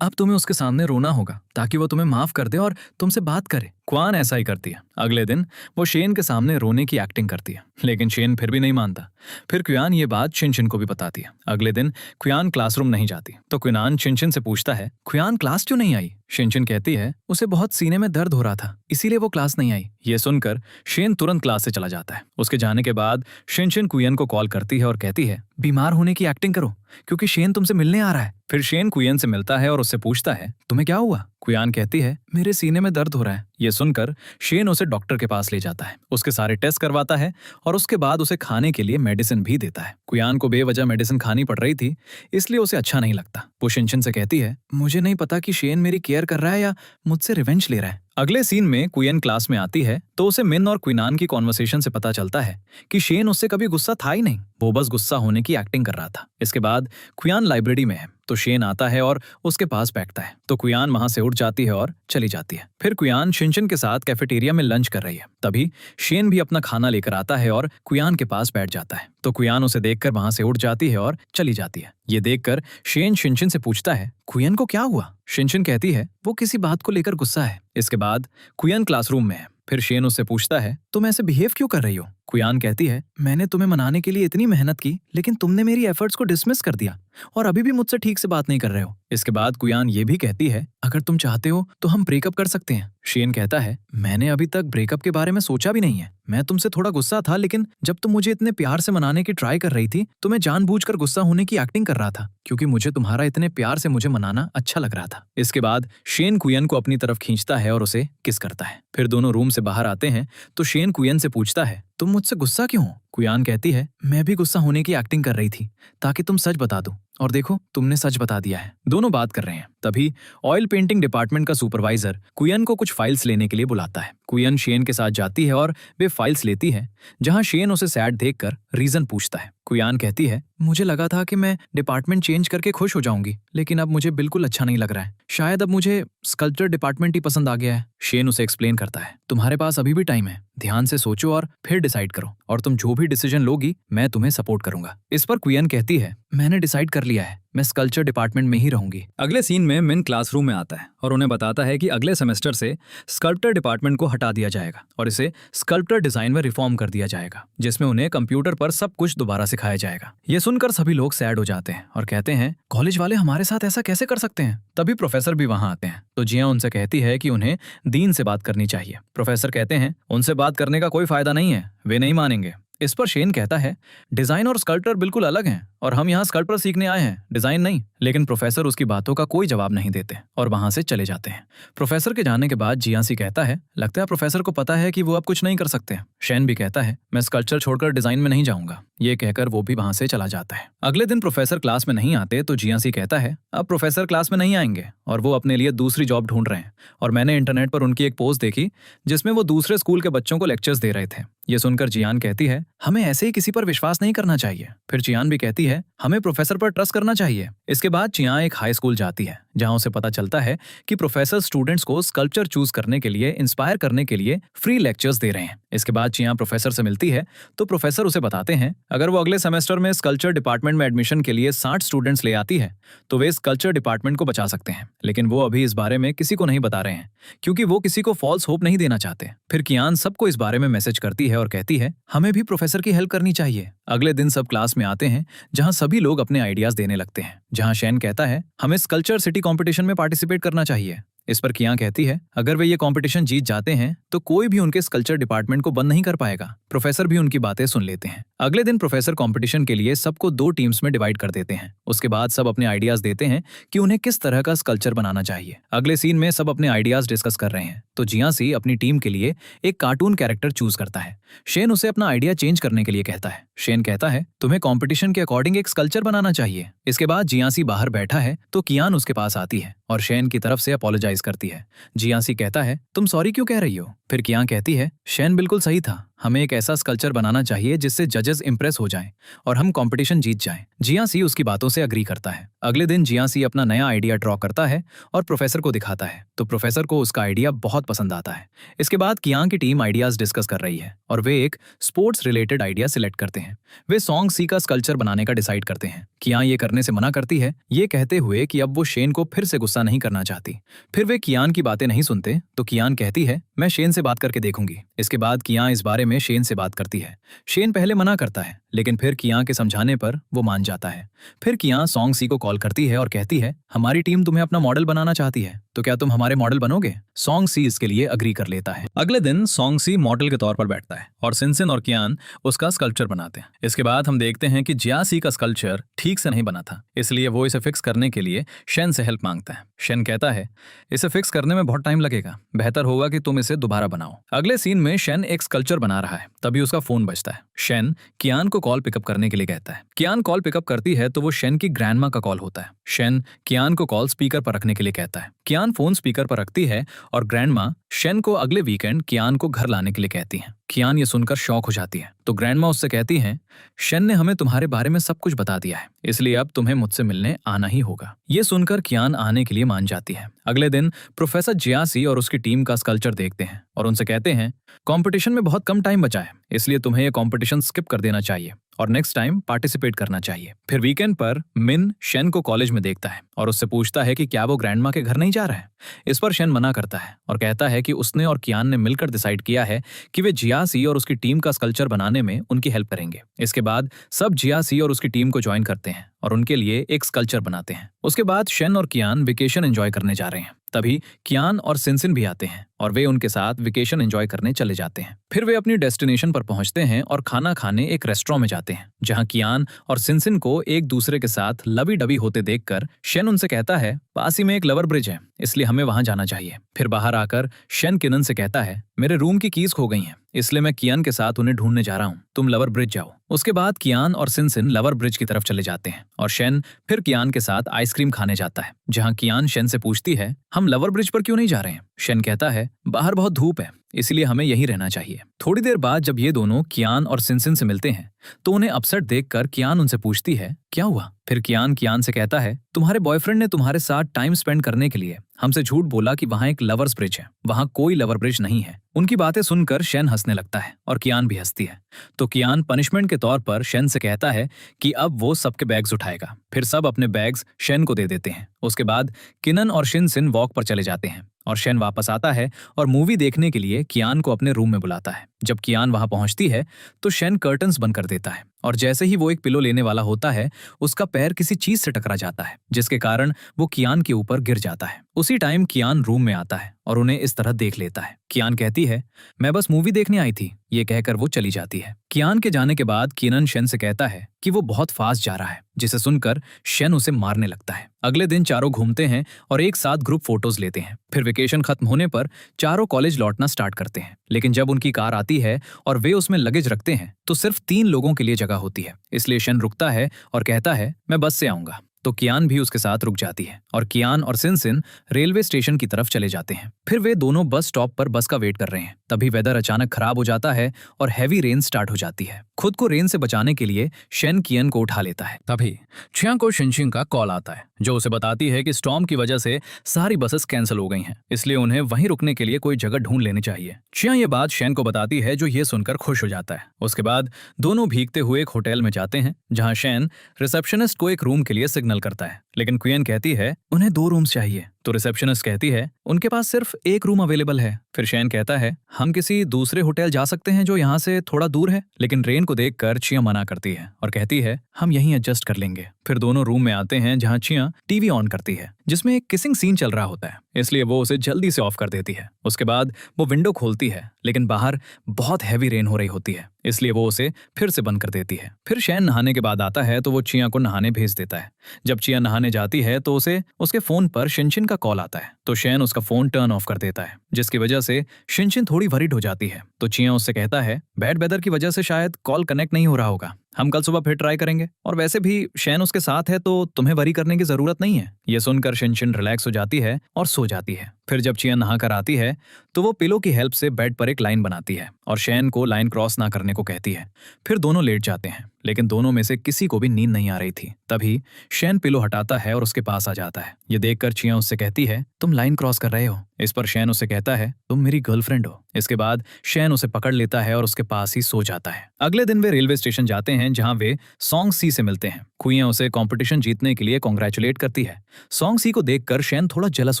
Speaker 1: अब तुम्हें उसके सामने रोना होगा ताकि वो तुम्हें माफ कर दे और तुमसे बात करे। क्वान ऐसा ही करती है। अगले दिन वो शेन के सामने रोने की एक्टिंग करती है, लेकिन शेन फिर भी नहीं मानता। फिर क्वान ये बात शिनशिन को भी बताती है। अगले दिन क्वान क्लासरूम नहीं जाती तो क्वान शिनशिन से पूछता है क्वान क्लास क्यों नहीं आई। शिनशिन कहती है उसे बहुत सीने में दर्द हो रहा था, इसीलिए वो क्लास नहीं आई। ये सुनकर शेन तुरंत क्लास से चला जाता है। उसके जाने के बाद शिनशिन कुयन को कॉल करती है और कहती है बीमार होने की एक्टिंग करो क्योंकि शेन तुमसे मिलने आ रहा है। फिर शेन कुयन से मिलता है और उससे पूछता है तुम्हें क्या हुआ। कुयन कहती है मेरे सीने में दर्द हो रहा है। ये सुनकर शेन उसे डॉक्टर के पास ले जाता है, उसके सारे टेस्ट करवाता है और उसके बाद उसे खाने के लिए मेडिसिन भी देता है। कुयन को बेवजह मेडिसिन खानी पड़ रही थी, इसलिए उसे अच्छा नहीं लगता। वो शिनशिन से कहती है मुझे नहीं पता कि शेन मेरी केयर कर रहा है या मुझसे रिवेंज ले रहा है। अगले सीन में कुयन क्लास में आती है तो उसे मिन और क्विनान की कॉन्वर्सेशन से पता चलता है कि शेन उससे कभी गुस्सा था ही नहीं, वो बस गुस्सा होने की एक्टिंग कर रहा था। इसके बाद क्विनान लाइब्रेरी में है तो शेन आता है और उसके पास बैठता है तो क्विनान वहां से उठ जाती है और चली जाती है। फिर क्विनान शिनशिन के साथ कैफेटेरिया में लंच कर रही है, तभी शेन भी अपना खाना लेकर आता है और क्विनान के पास बैठ जाता है तो क्विनान उसे देखकर वहां से उठ जाती है और चली जाती है। ये देखकर शेन शिनशिन से पूछता है क्विनान को क्या हुआ। शिनशिन कहती है वो किसी बात को लेकर गुस्सा है। इसके बाद क्विनान क्लासरूम में है। फिर शेन उससे पूछता है तुम ऐसे बिहेव क्यों कर रही हो। क्विनान कहती है मैंने तुम्हें मनाने के लिए इतनी मेहनत की, लेकिन तुमने मेरी एफर्ट्स को डिसमिस कर दिया और अभी भी मुझसे ठीक से बात नहीं कर रहे हो। इसके बाद क्विनान ये भी कहती है अगर तुम चाहते हो तो हम ब्रेकअप कर सकते हैं। शेन कहता है मैंने अभी तक ब्रेकअप के बारे में सोचा भी नहीं है, मैं तुमसे थोड़ा गुस्सा था, लेकिन जब तुम मुझे इतने प्यार से मनाने की ट्राई कर रही थी तो मैं जानबूझकर गुस्सा होने की एक्टिंग कर रहा था क्योंकि मुझे तुम्हारा इतने प्यार से मुझे मनाना अच्छा लग रहा था। इसके बाद शेन क्विनान को अपनी तरफ खींचता है और उसे किस करता है। फिर दोनों रूम से बाहर आते हैं तो शेन क्विनान से पूछता है तुम मुझसे गुस्सा क्यों हो। क्विनान कहती है मैं भी गुस्सा होने की एक्टिंग कर रही थी ताकि तुम सच बता दो, और देखो तुमने सच बता दिया है। दोनों बात कर रहे हैं तभी ऑयल पेंटिंग डिपार्टमेंट का सुपरवाइजर कुयन को कुछ फाइल्स लेने के लिए बुलाता है। कुयन शेन के साथ जाती है और वे फाइल्स लेती है, जहां शेन उसे सैड देखकर रीजन पूछता है। कुयान कहती है, मुझे लगा था कि मैं डिपार्टमेंट चेंज करके खुश हो जाऊंगी, लेकिन अब मुझे बिल्कुल अच्छा नहीं लग रहा है। शायद अब मुझे स्कल्पचर डिपार्टमेंट ही पसंद आ गया है। शेन उसे एक्सप्लेन करता है, तुम्हारे पास अभी भी टाइम है, ध्यान से सोचो और फिर डिसाइड करो, और तुम जो भी डिसीजन लोगी मैं तुम्हें सपोर्ट करूंगा। इस पर कुयन कहती है, मैंने डिसाइड कर लिया है, मैं स्कल्पचर डिपार्टमेंट में ही रहूंगी।
Speaker 2: अगले सीन में मिन क्लासरूम में आता है और उन्हें बताता है कि अगले सेमेस्टर से स्कल्पचर डिपार्टमेंट को हटा दिया जाएगा और इसे स्कल्पचर डिजाइन में रिफॉर्म कर दिया जाएगा, जिसमें उन्हें कंप्यूटर पर सब कुछ दोबारा सिखाया जाएगा। ये सुनकर सभी लोग सैड हो जाते हैं और कहते हैं, कॉलेज वाले हमारे साथ ऐसा कैसे कर सकते हैं। तभी प्रोफेसर भी वहां आते हैं तो जिया उनसे कहती है कि उन्हें डीन से बात करनी चाहिए। प्रोफेसर कहते हैं, उनसे बात करने का कोई फायदा नहीं है, वे नहीं मानेंगे। इस पर शेन कहता है, डिजाइन और स्कल्पचर बिल्कुल अलग हैं और हम यहाँ स्कल्पचर सीखने आए हैं, डिजाइन नहीं। लेकिन प्रोफेसर उसकी बातों का कोई जवाब नहीं देते और वहां से चले जाते हैं। प्रोफेसर के जाने के बाद जियांसी कहता है, लगता है प्रोफेसर को पता है कि वो अब कुछ नहीं कर सकते। शेन भी कहता है, मैं स्कल्पचर छोड़कर डिजाइन में नहीं जाऊंगा। ये कहकर वो भी वहां से चला जाता है। अगले दिन प्रोफेसर क्लास में नहीं आते तो जियांसी कहता है, अब प्रोफेसर क्लास में नहीं आएंगे और वो अपने लिए दूसरी जॉब ढूंढ रहे हैं। और मैंने इंटरनेट पर उनकी एक पोस्ट देखी जिसमें वो दूसरे स्कूल के बच्चों को लेक्चर्स दे रहे थे। ये सुनकर जियान कहती है, हमें ऐसे ही किसी पर विश्वास नहीं करना चाहिए। फिर जियान भी कहती है, हमें प्रोफेसर पर ट्रस्ट करना चाहिए। इसके बाद जियान एक हाई स्कूल जाती है जहां उसे पता चलता है कि प्रोफेसर स्टूडेंट्स को स्कल्पचर चूज करने के लिए इंस्पायर करने के लिए फ्री लेक्चर्स दे रहे हैं। इसके बाद जियान प्रोफेसर से मिलती है तो प्रोफेसर उसे बताते हैं, अगर वो अगले सेमेस्टर में स्कल्पचर डिपार्टमेंट में एडमिशन के लिए 60 स्टूडेंट्स ले आती है तो वे स्कल्पचर डिपार्टमेंट को बचा सकते हैं। लेकिन वो अभी इस बारे में किसी को नहीं बता रहे हैं क्योंकि वो किसी को फॉल्स होप नहीं देना चाहते। फिर कियान सबको इस बारे में मैसेज करती है और कहती है, हमें भी प्रोफेसर की हेल्प करनी चाहिए। अगले दिन सब क्लास में आते हैं जहां सभी लोग अपने आइडियाज देने लगते हैं। जहां शेन कहता है, हमें स्कल्पचर सिटी कंपटीशन में पार्टिसिपेट करना चाहिए। इस पर कियां कहती है, अगर वे ये कंपटीशन जीत जाते हैं तो कोई भी उनके स्कल्पचर डिपार्टमेंट को बंद नहीं कर पाएगा। प्रोफेसर भी उनकी बातें सुन लेते हैं। अगले दिन प्रोफेसर कंपटीशन के लिए सबको 2 टीम्स में डिवाइड कर देते हैं। उसके बाद सब अपने आइडियाज देते हैं कि उन्हें किस तरह का स्कल्पचर बनाना चाहिए। अगले सीन में सब अपने आइडियाज डिस्कस कर रहे हैं तो जियांसी अपनी टीम के लिए एक कार्टून कैरेक्टर चूज करता है। शेन उसे अपना आइडिया चेंज करने के लिए कहता है। शेन कहता है, तुम्हें कंपटीशन के अकॉर्डिंग एक स्कल्पचर बनाना चाहिए। इसके बाद जियांसी बाहर बैठा है तो कियान उसके पास आती है और शेन की तरफ से अपोलोजाइज करती है। जियांसी कहता है, तुम सॉरी क्यों कह रही हो? फिर कियान कहती है, शेन बिल्कुल सही था, हमें एक ऐसा स्कल्पचर बनाना चाहिए जिससे जजेस इंप्रेस हो जाएं और हम कंपटीशन जीत जाएं। जियांसी उसकी बातों से अग्री करता है। अगले दिन जियांसी अपना नया आइडिया ड्रॉ करता है और प्रोफेसर को दिखाता है तो प्रोफेसर को उसका आइडिया बहुत पसंद आता है। इसके बाद कियान की टीम आइडियाज डिस्कस कर रही है और वे एक स्पोर्ट्स रिलेटेड आइडिया सिलेक्ट करते हैं। वे सॉन्ग सी का स्कल्पचर बनाने का डिसाइड करते हैं। कियान ये करने से मना करती है, ये कहते हुए कि अब वो शेन को फिर से गुस्सा नहीं करना चाहती। फिर वे कियान की बातें नहीं सुनते तो कियान कहती है, मैं शेन से बात करके देखूंगी। इसके बाद कियान इस बारे में शेन से बात करती है। शेन पहले मना करता है लेकिन फिर कियान के समझाने पर वो मान जाता है। फिर कियान सॉन्ग सी को कॉल करती है और कहती है, हमारी टीम तुम्हें अपना मॉडल बनाना चाहती है, तो क्या तुम हमारे मॉडल बनोगे? सॉन्ग सी इसके लिए अग्री कर लेता है। अगले दिन सॉन्ग सी मॉडल के तौर पर बैठता है और सिनसिन और कियान उसका स्कल्पचर बनाते हैं। इसके बाद हम देखते हैं कि जियांसी का स्कल्पचर ठीक से नहीं बना था, इसलिए वो इसे फिक्स करने के लिए शेन से हेल्प मांगता है। शेन कहता है, इसे फिक्स करने में बहुत टाइम लगेगा, बेहतर होगा कि तुम इसे दोबारा बनाओ। अगले सीन में शेन एक स्कल्पचर बना रहा है, तभी उसका फोन बजता है। शेन कियान को कॉल पिकअप करने के लिए कहता है। कियान कॉल पिकअप करती है तो वो शेन की ग्रैंडमा का कॉल होता है। शेन कियान को कॉल स्पीकर पर रखने के लिए कहता है। कियान फोन स्पीकर पर रखती है और ग्रैंडमा शेन को अगले वीकेंड कियान को घर लाने के लिए कहती है। कियान ये सुनकर शॉक हो जाती है तो ग्रैंडमा उससे कहती हैं, शेन ने हमें तुम्हारे बारे में सब कुछ बता दिया है, इसलिए अब तुम्हें मुझसे मिलने आना ही होगा। ये सुनकर कियान आने के लिए मान जाती है। अगले दिन प्रोफेसर जियांसी और उसकी टीम का स्कल्पचर देखते हैं और उनसे कहते हैं, कंपटीशन में बहुत कम टाइम बचा है, इसलिए तुम्हें ये कंपटीशन स्किप कर देना चाहिए और नेक्स्ट टाइम पार्टिसिपेट करना चाहिए। फिर वीकेंड पर मिन शेन को कॉलेज में देखता है और उससे पूछता है कि क्या वो ग्रैंडमा के घर नहीं जा रहा है। इस पर शेन मना करता है और कहता है कि उसने और कियान ने मिलकर डिसाइड किया है कि वे जियांसी और उसकी टीम का स्कल्पचर बनाने में उनकी हेल्प करेंगे। इसके बाद सब जियांसी और उसकी टीम को ज्वाइन करते हैं और उनके लिए एक स्कल्पचर बनाते हैं। उसके बाद शेन और कियान वेकेशन एंजॉय करने जा रहे हैं। तभी कियान और सिनसिन भी आते हैं और वे उनके साथ वेकेशन एंजॉय करने चले जाते हैं। फिर वे अपनी डेस्टिनेशन पर पहुंचते हैं और खाना खाने एक रेस्टोरेंट में जाते हैं, जहां कियान और सिनसिन को एक दूसरे के साथ लवी डबी होते देखकर शेन उनसे कहता है, पास ही में एक लवर ब्रिज है, इसलिए हमें वहां जाना चाहिए। फिर बाहर आकर शेन किनन से कहता है, मेरे रूम की कीज खो गई हैं, इसलिए मैं कियान के साथ उन्हें ढूंढने जा रहा हूँ, तुम लवर ब्रिज जाओ।
Speaker 1: उसके बाद कियान और सिनसिन लवर ब्रिज की तरफ चले जाते हैं और शेन फिर कियान के साथ आइसक्रीम खाने जाता है, जहां कियान शेन से पूछती है, हम लवर ब्रिज पर क्यों नहीं जा रहे हैं? शेन कहता है, बाहर बहुत धूप है, इसलिए हमें यहीं रहना चाहिए। थोड़ी देर बाद जब ये दोनों कियान और सिनसिन से मिलते हैं तो उन्हें अपसेट देखकर कियान उनसे पूछती है, क्या हुआ? फिर कियान से कहता है, तुम्हारे बॉयफ्रेंड ने तुम्हारे साथ टाइम स्पेंड करने के लिए हमसे झूठ बोला कि वहां एक लवर्स ब्रिज है। वहां कोई लवर ब्रिज नहीं है। उनकी बातें सुनकर शेन हंसने लगता है और कियान भी हंसती है। तो कियान पनिशमेंट के तौर पर शेन से कहता है कि अब वो सबके बैग्स उठाएगा। फिर सब अपने बैग्स शेन को दे देते हैं। उसके बाद किनन और शिनसिन वॉक पर चले जाते हैं और शेन वापस आता है और मूवी देखने के लिए कियान को अपने रूम में बुलाता है। जब कियान वहां पहुंचती है तो शेन कर्टन्स बंद कर देता है और जैसे ही वो एक पिलो लेने वाला होता है उसका पैर किसी चीज से टकरा जाता है, जिसके कारण वो कियान के ऊपर गिर जाता है। उसी टाइम कियान रूम में आता है और उन्हें इस तरह देख लेता है। कियान कहती है, मैं बस मूवी देखने आई थी। ये कहकर वो चली जाती है। कियान के जाने के बाद किनन शेन से कहता है कि वो बहुत फास्ट जा रहा है, जिसे सुनकर शेन उसे मारने लगता है। अगले दिन चारों घूमते हैं और एक साथ ग्रुप फोटोज लेते हैं। फिर वेकेशन खत्म होने पर चारों कॉलेज लौटना स्टार्ट करते हैं, लेकिन जब उनकी कार आती है और वे उसमें लगेज रखते हैं तो सिर्फ 3 लोगों के लिए जगह होती है। इसलिए शेन रुकता है और कहता है, मैं बस से आऊंगा। तो कियान भी उसके साथ रुक जाती है और कियान और सिनसिन रेलवे स्टेशन की तरफ चले जाते हैं। फिर वे दोनों बस स्टॉप पर बस का वेट कर रहे हैं। तभी वेदर अचानक खराब हो जाता है और हैवी रेन स्टार्ट हो जाती है। खुद को रेन से बचाने के लिए शेन कियान को उठा लेता है। तभी चियांग को शिनशिन का कॉल आता है, जो उसे बताती है कि स्टॉर्म की वजह से सारी बसेस कैंसिल हो गई हैं, इसलिए उन्हें वहीं रुकने के लिए कोई जगह ढूंढ लेनी चाहिए। चियांग ये बात शेन को बताती है, जो ये सुनकर खुश हो जाता है। उसके बाद दोनों भीगते हुए एक होटल में जाते हैं, जहां शेन रिसेप्शनिस्ट को एक रूम के लिए सिग्नल करता है, लेकिन क्वियन कहती है उन्हें 2 रूम्स चाहिए। तो रिसेप्शनिस्ट कहती है उनके पास सिर्फ 1 रूम अवेलेबल है। फिर शेन कहता है, हम किसी दूसरे होटल जा सकते हैं जो यहाँ से थोड़ा दूर है, लेकिन रेन को देखकर चिया मना करती है और कहती है हम यहीं एडजस्ट कर लेंगे। फिर दोनों रूम में आते हैं, जहाँ चिया टीवी ऑन करती है, जिसमें एक किसिंग सीन चल रहा होता है, इसलिए वो उसे जल्दी से ऑफ कर देती है। उसके बाद वो विंडो खोलती है, लेकिन बाहर बहुत हैवी रेन हो रही होती है, इसलिए वो उसे फिर से बंद कर देती है। फिर शेन नहाने के बाद आता है तो वो चिया को नहाने भेज देता है। जब चिया नहाने जाती है तो उसे उसके फोन पर शिनशिन का कॉल आता है, तो शेन उसका फोन टर्न ऑफ कर देता है, जिसकी वजह से शिनशिन थोड़ी वरीड हो जाती है। तो चिया उससे कहता है बैड वेदर की वजह से शायद कॉल कनेक्ट नहीं हो रहा होगा, हम कल सुबह फिर ट्राई करेंगे, और वैसे भी शेन उसके साथ है तो तुम्हें वरी करने की जरूरत नहीं है। ये सुनकर शिनशिन रिलैक्स हो जाती है और सो जाती है। फिर जब चिया नहा कर आती है तो वो पिलो की हेल्प से बेड पर एक लाइन बनाती है और शेन को लाइन क्रॉस ना करने को कहती है। फिर दोनों लेट जाते हैं, लेकिन दोनों में से किसी को भी नींद नहीं आ रही थी। तभी शेन पिलो हटाता है और उसके पास आ जाता है। ये देखकर चिया उससे कहती है तुम लाइन क्रॉस कर रहे हो। इस पर शेन उससे कहता है तुम मेरी गर्लफ्रेंड हो। इसके बाद शेन उसे पकड़ लेता है और उसके पास ही सो जाता है। अगले दिन वे रेलवे स्टेशन जाते हैं, जहां वे सॉन्ग सी से मिलते हैं। खुइयां उसे कंपटीशन जीतने के लिए कांग्रेचुलेट करती है। सॉन्ग सी को देखकर शेन थोड़ा जेलस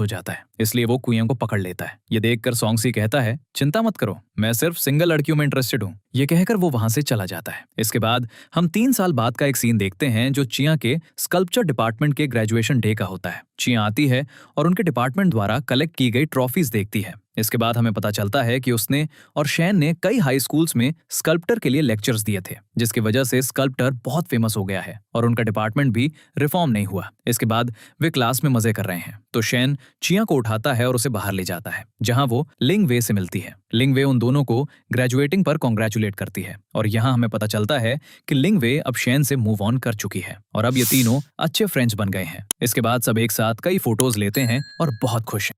Speaker 1: हो जाता है, इसलिए वो खुइयां को पकड़ लेता है। ये देखकर सॉन्ग सी कहता है चिंता मत करो, मैं सिर्फ सिंगल लड़कियों में इंटरेस्टेड हूँ। ये कहकर वो वहां से चला जाता है। इसके बाद हम 3 साल बाद का एक सीन देखते हैं, जो चिया के स्कल्पचर डिपार्टमेंट के ग्रेजुएशन डे का होता है। चिया आती है और उनके डिपार्टमेंट द्वारा कलेक्ट की गई ट्रॉफीज देखती है। इसके बाद हमें पता चलता है कि उसने और शेन ने कई हाई स्कूल्स में स्कल्पटर के लिए लेक्चर्स दिए थे, जिसकी वजह से स्कल्पटर बहुत फेमस हो गया है और उनका डिपार्टमेंट भी रिफॉर्म नहीं हुआ। इसके बाद वे क्लास में मजे कर रहे हैं, तो शेन चिया को उठाता है और उसे बाहर ले जाता है, जहां वो लिंग वे से मिलती है। लिंग वे उन दोनों को ग्रेजुएटिंग पर कांग्रेचुलेट करती है और यहाँ हमें पता चलता है कि लिंग वे अब शेन से मूव ऑन कर चुकी है और अब ये तीनों अच्छे फ्रेंड्स बन गए हैं। इसके बाद सब एक साथ कई फोटोज लेते हैं और बहुत खुश हैं।